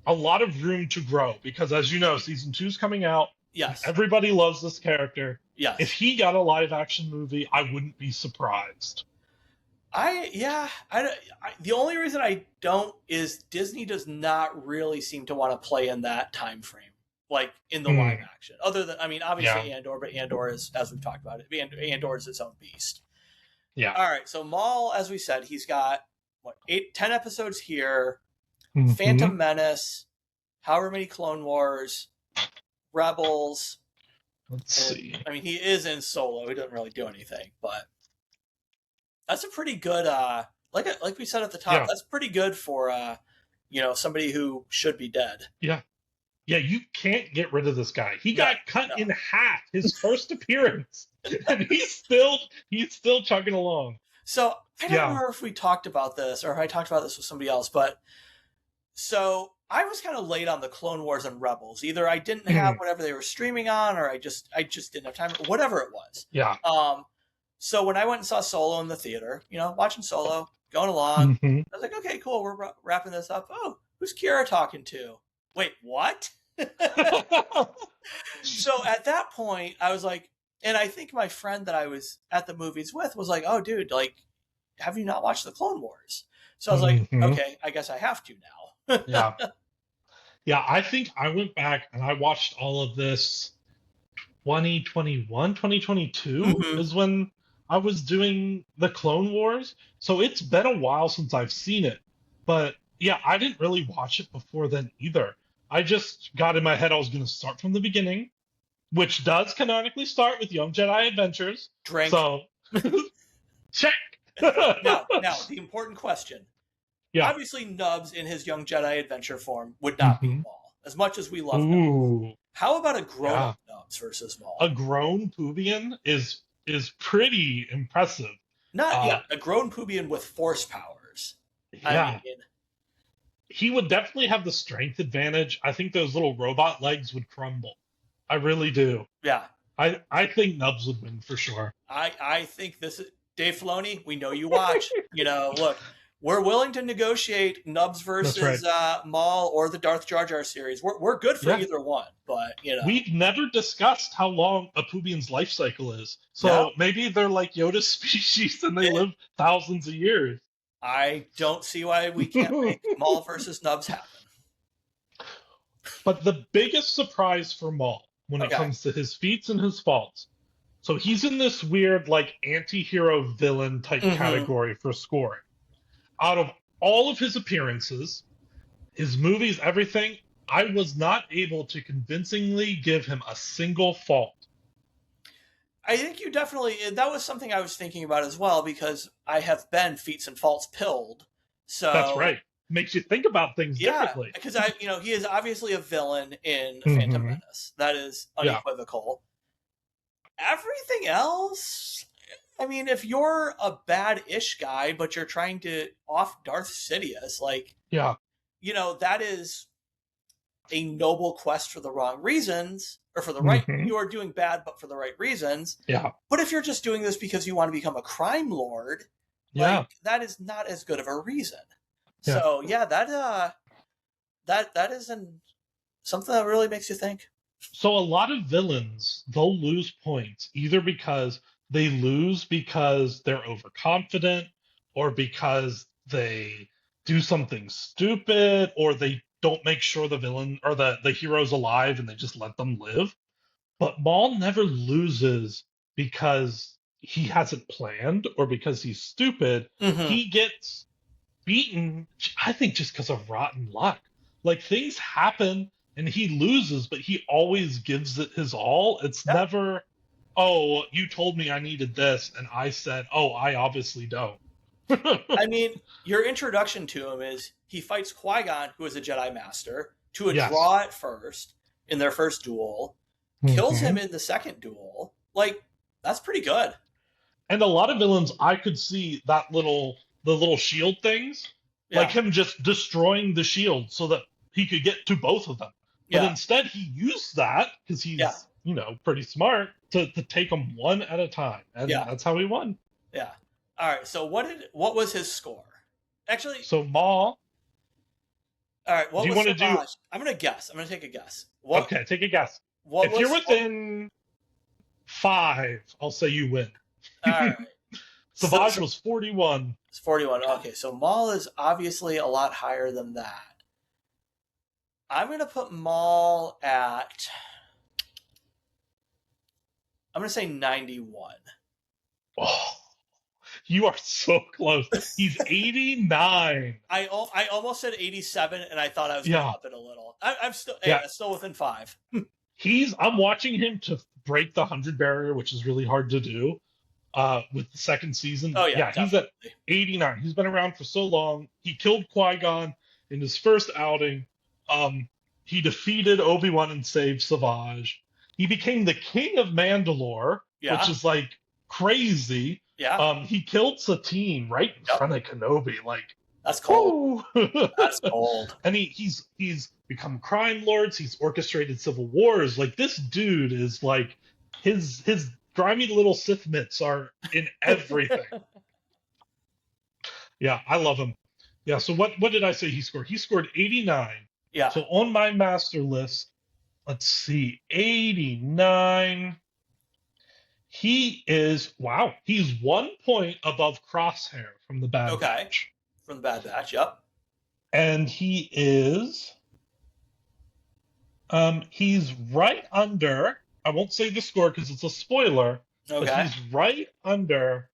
a lot of room to grow because, as you know, season 2 is coming out. Yes. Everybody loves this character. Yes. If he got a live-action movie, I wouldn't be surprised. The only reason I don't is Disney does not really seem to want to play in that time frame, like in the live action. Other than, obviously Andor, but Andor is, as we've talked about it, Andor is its own beast. Yeah. All right. So Maul, as we said, he's got 10 episodes here. Mm-hmm. Phantom Menace, however many Clone Wars, Rebels. Let's see. He is in Solo. He doesn't really do anything, but that's a pretty good like we said at the top, Yeah. that's pretty good for somebody who should be dead. Yeah. Yeah, you can't get rid of this guy. He No, got cut no. in half his first appearance, and he's still chugging along. So I don't Yeah. remember if we talked about this or if I talked about this with somebody else, but so I was kind of late on the Clone Wars and Rebels. Either I didn't have Mhm. whatever they were streaming on, or I just didn't have time, whatever it was. Yeah. So when I went and saw Solo in the theater, watching Solo, going along, Mhm. I was like, okay, cool, we're wrapping this up. Oh, who's Kiara talking to? Wait, what? So at that point, I was like, and I think my friend that I was at the movies with was like, oh, dude, like, have you not watched the Clone Wars? So I was like, Mhm. okay, I guess I have to now. Yeah. Yeah, I think I went back and I watched all of this 2021, 2022 Hmm. is when I was doing the Clone Wars. So it's been a while since I've seen it. But yeah, I didn't really watch it before then either. I just got in my head I was going to start from the beginning, which does canonically start with Young Jedi Adventures. Drink. So check. Now, the important question. Yeah. Obviously, Nubs in his Young Jedi Adventure form would not beat Hmm. Maul, as much as we love Nubs. Ooh. How about a grown-up Yeah. Nubs versus Maul? A grown Pubian is pretty impressive. A grown Pubian with force powers. Yeah. I mean, He would definitely have the strength advantage. I think those little robot legs would crumble. I really do. yeah. I think Nubs would win for sure. I think this is Dave Filoni. We know you watch. Look, we're willing to negotiate Nubs versus Maul or the Darth Jar Jar series. We're good for Yeah. either one, but We've never discussed how long a Pubian's life cycle is. So No. maybe they're like Yoda's species and they live thousands of years. I don't see why we can't make Maul versus Nubs happen. But the biggest surprise for Maul when it Okay. comes to his feats and his faults. So he's in this weird, like, anti-hero villain type Mhm. category for scoring. Out of all of his appearances, his movies, everything, I was not able to convincingly give him a single fault. I think you definitely, that was something I was thinking about as well, because I have been Feats and Faults pilled. So That's right. Makes you think about things differently. because he is obviously a villain in Mhm. Phantom Menace. That is Yeah. unequivocal. Everything else, I mean, if you're a bad-ish guy, but you're trying to off Darth Sidious, like, Yeah. that is a noble quest for the wrong reasons, or for the right, Mhm. you are doing bad, but for the right reasons. Yeah. But if you're just doing this because you want to become a crime lord, Yeah. like, that is not as good of a reason. Yeah. So yeah, that is something that really makes you think. So a lot of villains, they'll lose points either because they lose because they're overconfident or because they do something stupid or they don't make sure the villain or the hero's alive and they just let them live. But Maul never loses because he hasn't planned or because he's stupid. Mhm. He gets beaten, I think, just because of rotten luck. Like things happen and he loses, but he always gives it his all. It's Yeah. never, oh, you told me I needed this, and I said, oh, I obviously don't. I mean, your introduction to him is he fights Qui-Gon, who is a Jedi Master, to a Yes. draw at first in their first duel, kills Mhm. him in the second duel. Like, that's pretty good. And a lot of villains, I could see the little shield things, like Yeah. him just destroying the shield so that he could get to both of them. But Yeah. instead, he used that because he's, Yeah. pretty smart to take them one at a time, and Yeah. that's how he won. Yeah. All right. So what was his score? Actually, So Maul, all right. What do you was want to do? Savage? I'm gonna guess. I'm gonna take a guess. What? Okay, take a guess. What If was? you're within 5, I'll say you win. All right. Savage was 41. It's 41. Okay, so Maul is obviously a lot higher than that. I'm going to put Maul at, I'm going to say 91. Oh, you are so close. He's 89. I almost said 87, and I thought I was going to up it a little. I'm still still within 5. I'm watching him to break the 100 barrier, which is really hard to do. with the second season. Oh yeah, Yeah, he's at definitely. 89. He's been around for so long. He killed Qui-Gon in his first outing. Um, he defeated Obi-Wan and saved Savage. He became the king of Mandalore, which Yeah, is like crazy. yeah. He killed Satine right in Yep. front of Kenobi. Like, That's cold. whoo! That's cold. And he's become crime lords. He's orchestrated civil wars. Like this dude is like his grimy little Sith mitts are in everything. Yeah, I love him. Yeah. So what did I say he scored? He scored 89. Yeah. So on my master list, let's see, 89. He is wow. He's 1 point above Crosshair from the Bad Okay. Batch, From the Bad Batch. Yep. and he's right under. I won't say the score because it's a spoiler, but Okay. he's right under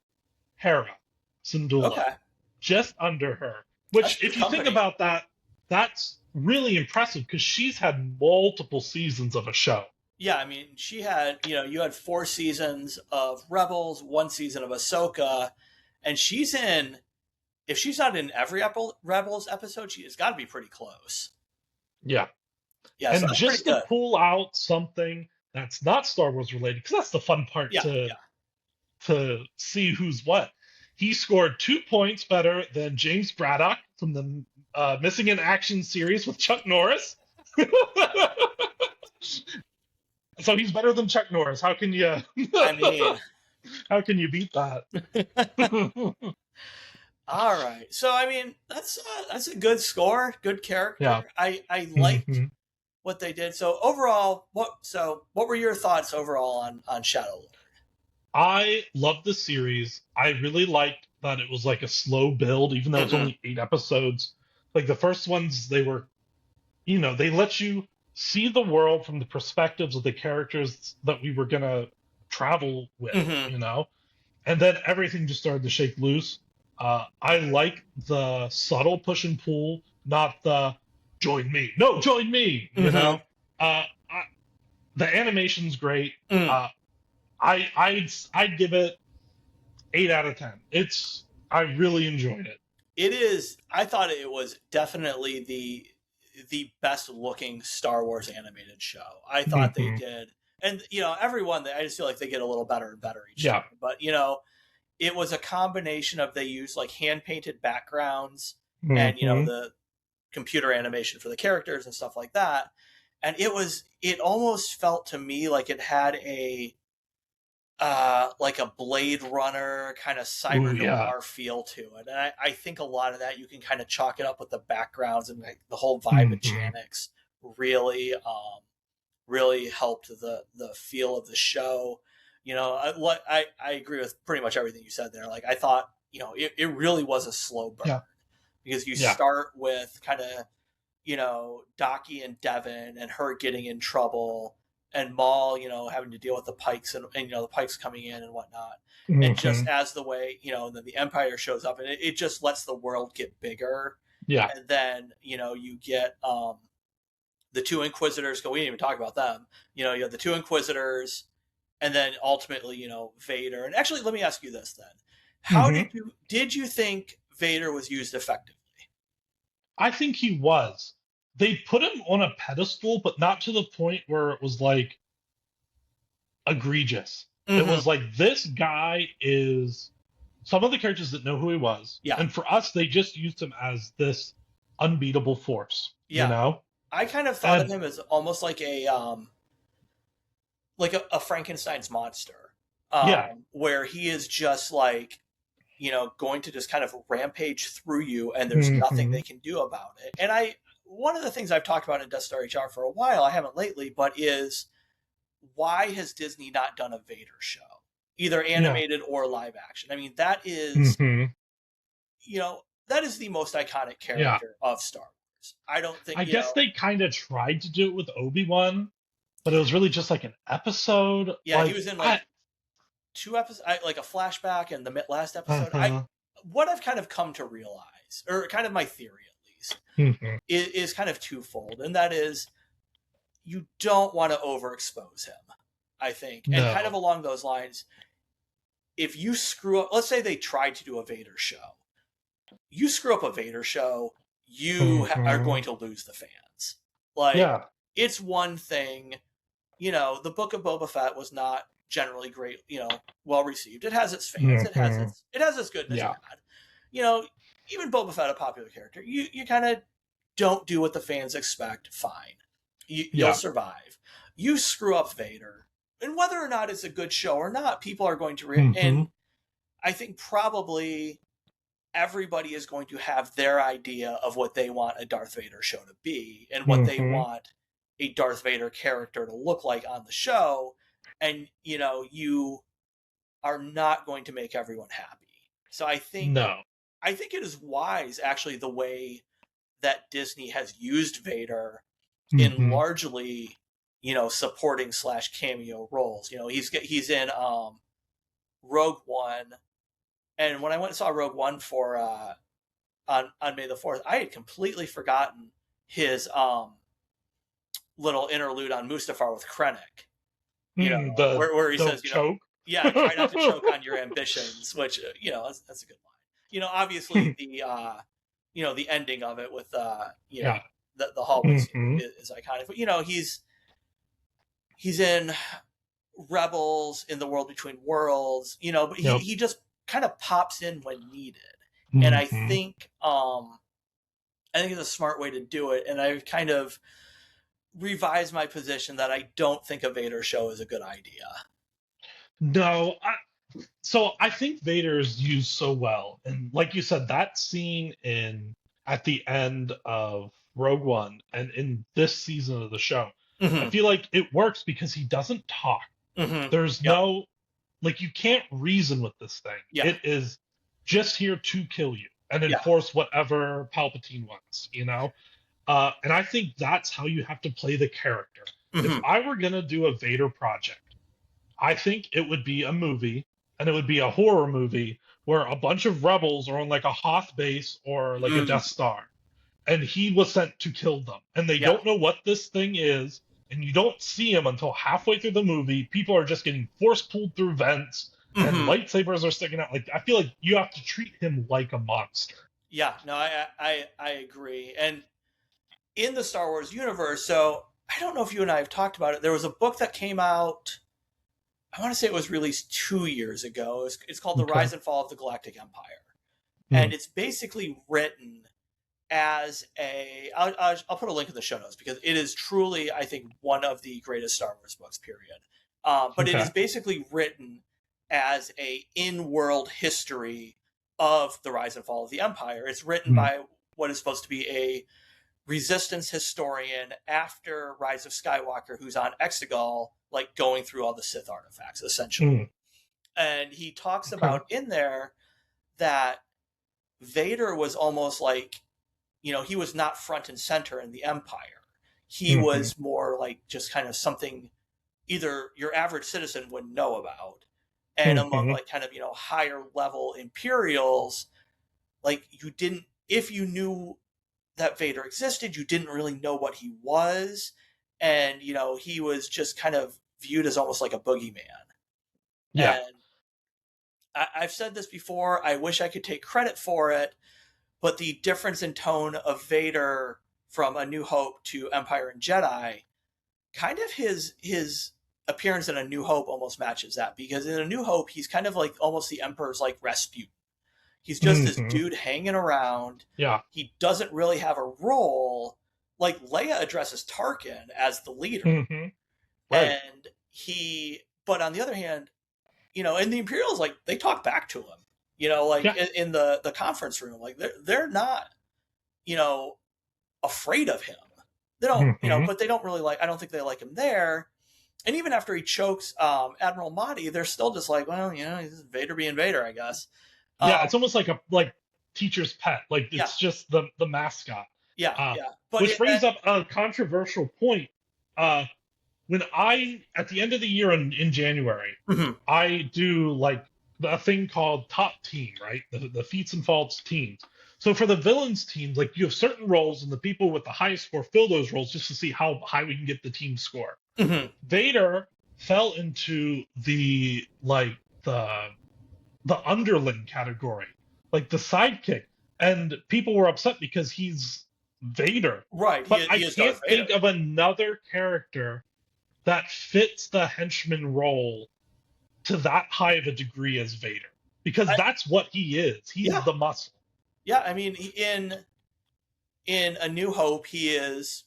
Hera Syndulla, Okay. just under her. That's Which, good if you think company. about that, that's really impressive because she's had multiple seasons of a show. Yeah, I mean, she had, you had 4 seasons of Rebels, 1 season of Ahsoka, and she's in, if she's not in every Rebels episode, she has got to be pretty close. Yeah, Yeah, so and that's pretty just to good. pull out something that's not Star Wars related, because that's the fun part Yeah, to yeah. see who's what. He scored 2 points better than James Braddock from the Missing in Action series with Chuck Norris. So he's better than Chuck Norris. How can you I mean, how can you beat that? all right. So I mean, that's a good score, good Yeah. character. I liked hmm what they did. So overall, what were your thoughts overall on Shadow Lord? I love the series. I really liked that it was like a slow build, even though it's Mm-hmm. only 8 episodes. Like the first ones, they were, they let you see the world from the perspectives of the characters that we were gonna travel with, Mm-hmm. and then everything just started to shake loose. I like the subtle push and pull, not the join me. No, join me. Mm-hmm. I, the animation's great. Mm. I'd give it 8 out of 10. I really enjoyed it. It is. I thought it was definitely the best looking Star Wars animated show. I thought they hmm did, and everyone. I just feel like they get a little better and better each Yeah. time. But it was a combination of they used like hand painted backgrounds and hmm the computer animation for the characters and stuff like that. And it almost felt to me like it had like a Blade Runner kind of Ooh, cyber yeah. noir feel to it. And I think a lot of that you can kind of chalk it up with the backgrounds and like the whole vibe of hmm Janix really really helped the feel of the show. I agree with pretty much everything you said there. Like I thought, it really was a slow burn Yeah. because you Yeah. start with kind of, Docky and Devin and her getting in trouble and Maul, having to deal with the Pikes and the Pikes coming in and whatnot. And hmm just as the way, then the Empire shows up and it just lets the world get bigger. Yeah. And then, you get the two Inquisitors go, we didn't even talk about them. You have the two Inquisitors and then ultimately, Vader. And actually, let me ask you this then. How hmm did you think Vader was used effectively? I think he was. They put him on a pedestal, but not to the point where it was like egregious. It Mm-hmm. was like this guy is some of the characters that know who he was, Yeah. and for us, they just used him as this unbeatable force. Yeah. I kind of thought of And him as almost like a Frankenstein's monster, yeah, where he is just like, going to just kind of rampage through you, and there's nothing hmm they can do about it. And one of the things I've talked about in Death Star HR for a while, I haven't lately, but is why has Disney not done a Vader show, either yeah, animated or live action? I mean, that is, hmm that is the most iconic yeah. character of Star Wars. I don't think, I guess they kind of tried to do it with Obi-Wan, but it was really just like an episode. yeah, he Like was in like 2 episodes, like a flashback in the last episode. uh-huh. What I've kind of come to realize, or kind of my theory at least, hmm is kind of twofold, and that is you don't want to overexpose him. I think, and kind of No. along those lines, if you screw up, let's say they tried to do a Vader show, you screw up a Vader show, you are Mm-hmm. going to lose the fans. Like, Yeah. it's one thing, the Book of Boba Fett was not generally great, well received. It has its fans. Mm-hmm. It has its good and its Yeah. bad. You know, even Boba Fett, a popular character, you kind of don't do what the fans expect. Fine, you'll Yeah. survive. You screw up Vader, and whether or not it's a good show or not, people are going to Mm-hmm. and I think probably everybody is going to have their idea of what they want a Darth Vader show to be and what they Mm-hmm. want a Darth Vader character to look like on the show. And, you are not going to make everyone happy. So No. I think it is wise, actually, the way that Disney has used Vader in Mm-hmm. largely, supporting / cameo roles. He's in Rogue One, and when I went and saw Rogue One for on May the 4th, I had completely forgotten his little interlude on Mustafar with Krennic. Mm, the Where he don't says, choke. yeah, try not to choke on your ambitions, which that's a good line. Obviously the ending of it with Yeah. the hallway scene Mm-hmm. is iconic. But he's in Rebels, in the World Between Worlds, but Yep. he just kind of pops in when needed. And Mm-hmm. I think it's a smart way to do it. And I've kind of revised my position that I don't think a Vader show is a good idea. No, so I think Vader's used so well, and like you said, that scene in at the end of Rogue One and in this season of the show, I Mm-hmm. feel like it works because he doesn't talk. Mm-hmm. There's Yep. no like you can't reason with this thing. Yeah. It is just here to kill you and Yeah. enforce whatever Palpatine wants, and I think that's how you have to play the character. Mm-hmm. If I were gonna do a Vader project, I think it would be a movie, and it would be a horror movie where a bunch of rebels are on like a Hoth base or like a Death Star, and he was sent to kill them, and they Yeah. don't know what this thing is, and you don't see him until halfway through the movie. People are just getting force pulled through vents, and Mm-hmm. lightsabers are sticking out. Like I feel like you have to treat him like a monster. Yeah, no, I agree. And in the Star Wars universe, so I don't know if you and I have talked about it. There was a book that came out, I want to say it was released 2 years ago. It's called The Okay. Rise and Fall of the Galactic Empire. Hmm. And it's basically written as I'll put a link in the show notes because it is truly, I think, one of the greatest Star Wars books, period. But it Okay. is basically written as a in-world history of the rise and fall of the Empire. It's written by what is supposed to be a resistance historian after Rise of Skywalker, who's on Exegol, like going through all the Sith artifacts, essentially. And he talks about in there that Vader was almost like, he was not front and center in the Empire. He was more like just kind of something either your average citizen wouldn't know about. And among like kind of, higher level Imperials, like if you knew that Vader existed, you didn't really know what he was. And, he was just kind of viewed as almost like a boogeyman. Yeah. And I've said this before, I wish I could take credit for it, but the difference in tone of Vader from A New Hope to Empire and Jedi, kind of his appearance in A New Hope almost matches that, because in A New Hope, he's kind of like almost the Emperor's like Rasputin. He's just this dude hanging around. Yeah. He doesn't really have a role. Like Leia addresses Tarkin as the leader. Right. And but on the other hand, and the Imperials, like, they talk back to him, in the conference room, like they're not, afraid of him. They don't, but they don't really I don't think they like him there. And even after he chokes Admiral Mahdi, they're still just like, well, he's Vader being Vader, I guess. Yeah, it's almost like a teacher's pet. Like it's just the mascot. Yeah, But which brings up a controversial point. When at the end of the year in January, I do like a thing called Top Team, right? The Feats and Faults teams. So for the villains team, like you have certain roles, and the people with the highest score fill those roles just to see how high we can get the team score. Vader fell into the the underling category, like the sidekick, and people were upset because he's Vader. Right. But I He is Darth can't Vader. think of another character that fits the henchman role to that high of a degree as Vader, because that's what he is. He's Yeah. the muscle. Yeah. I mean, in A New Hope, he is,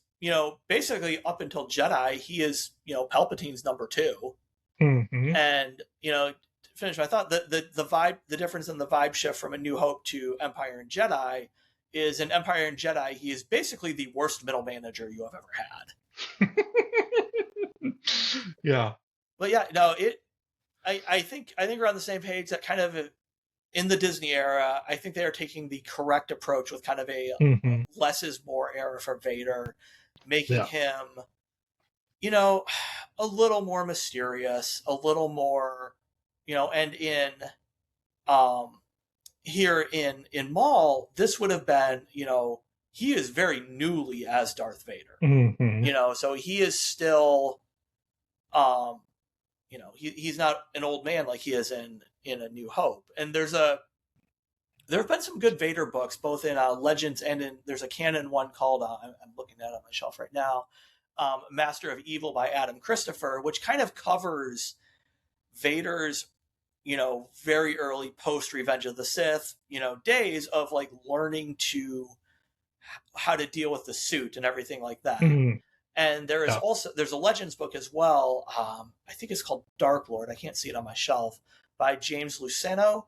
basically up until Jedi, he is, Palpatine's number two. Mm-hmm. And, to finish my thought, the vibe, the difference in the vibe shift from A New Hope to Empire and Jedi is in Empire and Jedi, he is basically the worst middle manager you have ever had. Yeah. But yeah, no, I think we're on the same page that kind of in the Disney era, I think they are taking the correct approach with kind of a Mm-hmm. less is more era for Vader, making Yeah. him, a little more mysterious, a little more, and in here in Maul, this would have been, he is very newly as Darth Vader. Mm-hmm. So he is still he's not an old man like he is in A New Hope. And there have been some good Vader books, both in Legends and there's a canon one called I'm looking at it on my shelf right now, Master of Evil by Adam Christopher, which kind of covers Vader's very early post Revenge of the Sith days of like learning to how to deal with the suit and everything like that. Mm-hmm. And there's a Legends book as well. I think it's called Dark Lord. I can't see it on my shelf, by James Luceno.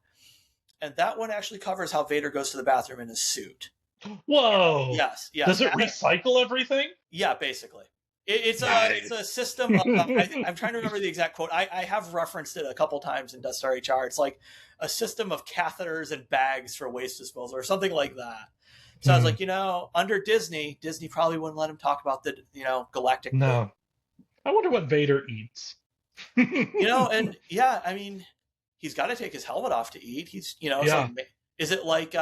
And that one actually covers how Vader goes to the bathroom in his suit. Whoa. Yes. Does it recycle everything? Yeah, basically. It's a system of, I'm trying to remember the exact quote. I have referenced it a couple times in Death Star HR. It's like a system of catheters and bags for waste disposal or something like that. So I was like, under Disney probably wouldn't let him talk about the, galactic. No. Book. I wonder what Vader eats. And yeah, I mean, he's got to take his helmet off to eat. He's, so is it like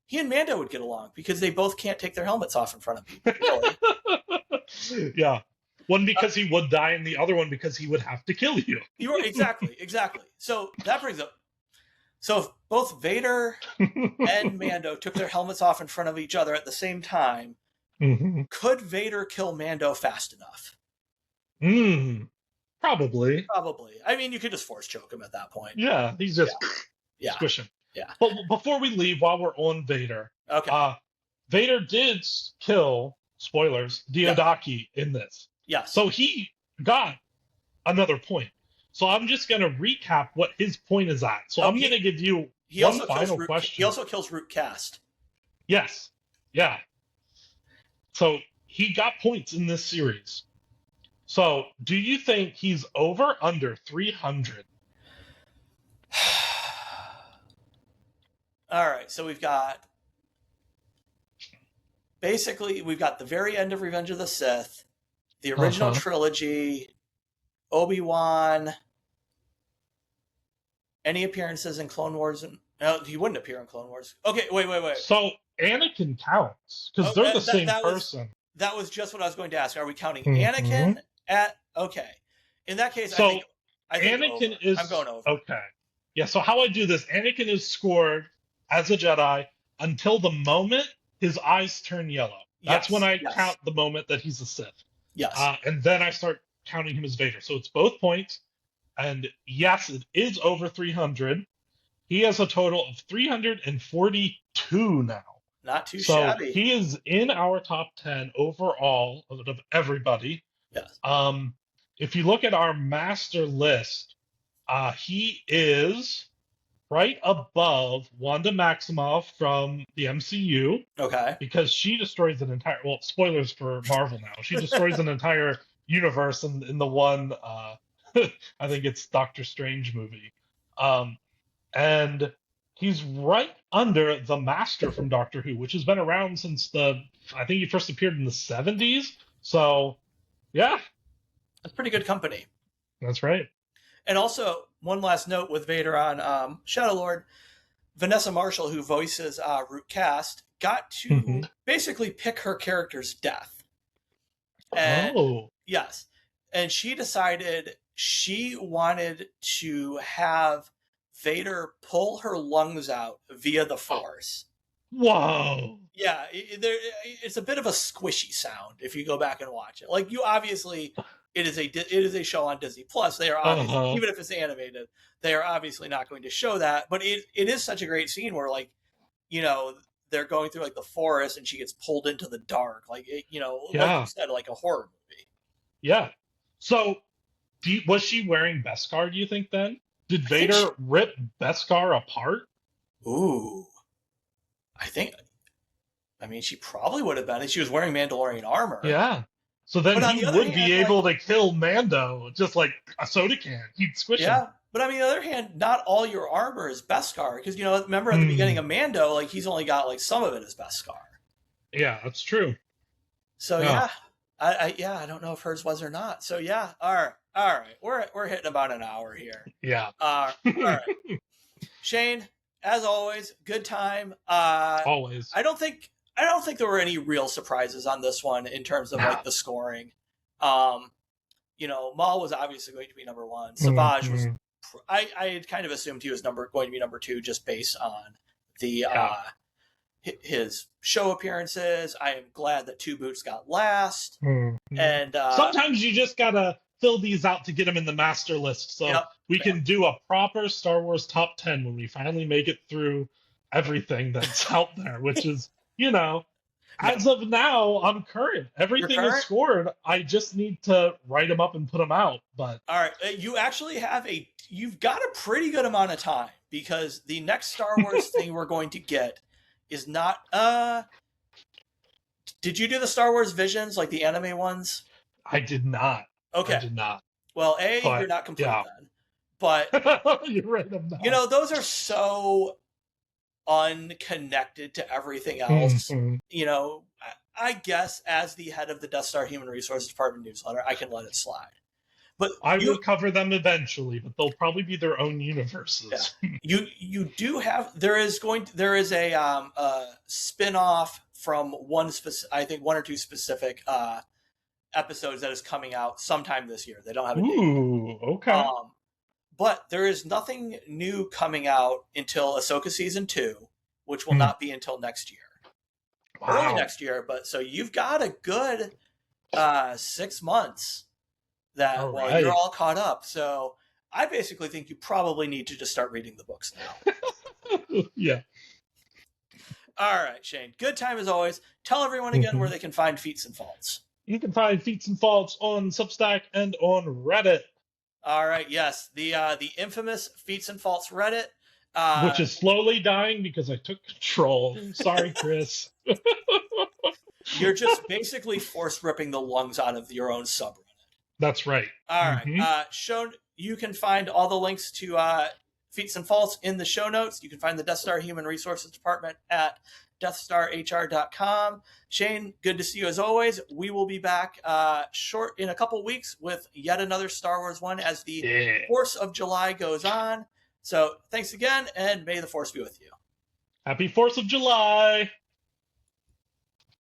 he and Mando would get along because they both can't take their helmets off in front of people? Really? Yeah. One because he would die, and the other one because he would have to kill you. Exactly. So that brings up. So if both Vader and Mando took their helmets off in front of each other at the same time, could Vader kill Mando fast enough? Probably. I mean, you could just force choke him at that point. Yeah, he's just squish him. Yeah. But before we leave, while we're on Vader, okay. Vader did kill, spoilers, Diodaki in this. Yes. So he got another point. So I'm just going to recap what his point is at. So I'm going to give you one final question. He also kills Root Cast. Yes. Yeah. So he got points in this series. So do you think he's over under 300? All right. So we've got the very end of Revenge of the Sith, the original trilogy, Obi-Wan, any appearances in Clone Wars? No, he wouldn't appear in Clone Wars. Okay, wait. So Anakin counts because they're the same person. That was just what I was going to ask. Are we counting Anakin at? Okay. In that case, so I think Anakin over. is. I'm going over. Okay. Yeah. So how I do this? Anakin is scored as a Jedi until the moment his eyes turn yellow. That's when I count the moment that he's a Sith. Yes. And then I start counting him as Vader. So it's both points. And yes, it is over 300. He has a total of 342 now. Not too shabby. He is in our top 10 overall of everybody. Yes. If you look at our master list, he is right above Wanda Maximoff from the MCU. Okay. Because she destroys an entire, well, spoilers for Marvel now. She destroys an entire universe in the one, I think it's Doctor Strange movie. And he's right under the Master from Doctor Who, which has been around since I think he first appeared in the 70s. So, yeah. That's pretty good company. That's right. And also, one last note with Vader on Shadow Lord, Vanessa Marshall, who voices Root Cast, got to basically pick her character's death. And, yes. And she decided she wanted to have Vader pull her lungs out via the Force. Whoa. Yeah, it's a bit of a squishy sound if you go back and watch it. Like, you obviously, it is a show on Disney Plus. They are obviously, even if it's animated, they are obviously not going to show that. But it is such a great scene where, like, you know, they're going through like the forest and she gets pulled into the dark, like like you said, like a horror movie. Yeah. So, was she wearing Beskar? Do you think then? Did Vader rip Beskar apart? Ooh. I mean, she probably would have been if she was wearing Mandalorian armor. Yeah. So then he would be able to kill Mando just like a soda can. He'd squish him. But on the other hand, not all your armor is Beskar, because, you know, remember at the beginning of Mando, like, he's only got like some of it is Beskar. Yeah, that's true. So I don't know if hers was or not. So yeah, all right, we're hitting about an hour here. Yeah. All right, Shane, as always, good time. Always. I don't think there were any real surprises on this one in terms of like the scoring. You know, Maul was obviously going to be number one. Savage was. I had kind of assumed he was going to be number two just based on the his show appearances. I am glad that Two Boots got last. And sometimes you just gotta fill these out to get them in the master list, so we can do a proper Star Wars top 10 when we finally make it through everything that's out there, which is, you know, as of now, I'm current. Everything is scored. I just need to write them up and put them out. But all right, you actually you've got a pretty good amount of time, because the next Star Wars thing we're going to get is not. Did you do the Star Wars Visions, like the anime ones? I did not. Okay, I did not. Well, you're not complete then. But you're right. I'm not. You know, those are so unconnected to everything else. You know, I guess as the head of the Death Star Human Resources Department newsletter, I can let it slide. But I will cover them eventually, but they'll probably be their own universes. Yeah. You do have there is a spin-off from one or two specific episodes that is coming out sometime this year. They don't have a date. Ooh, okay. But there is nothing new coming out until Ahsoka Season 2, which will not be until next year. Wow. Early next year, but so you've got a good 6 months that you're all caught up. So I basically think you probably need to just start reading the books now. Yeah. All right, Shane. Good time as always. Tell everyone again where they can find Feats and Faults. You can find Feats and Faults on Substack and on Reddit. All right, yes, the infamous Feats and Faults Reddit, which is slowly dying because I took control. Sorry, Chris. You're just basically force ripping the lungs out of your own subreddit. That's right. All right. You can find all the links to Feats and Faults in the show notes. You can find the Death Star Human Resources Department at deathstarhr.com. Shane, good to see you as always. We will be back in a couple weeks with yet another Star Wars one as the 4th of July goes on. So thanks again, and may the Force be with you. Happy 4th of July.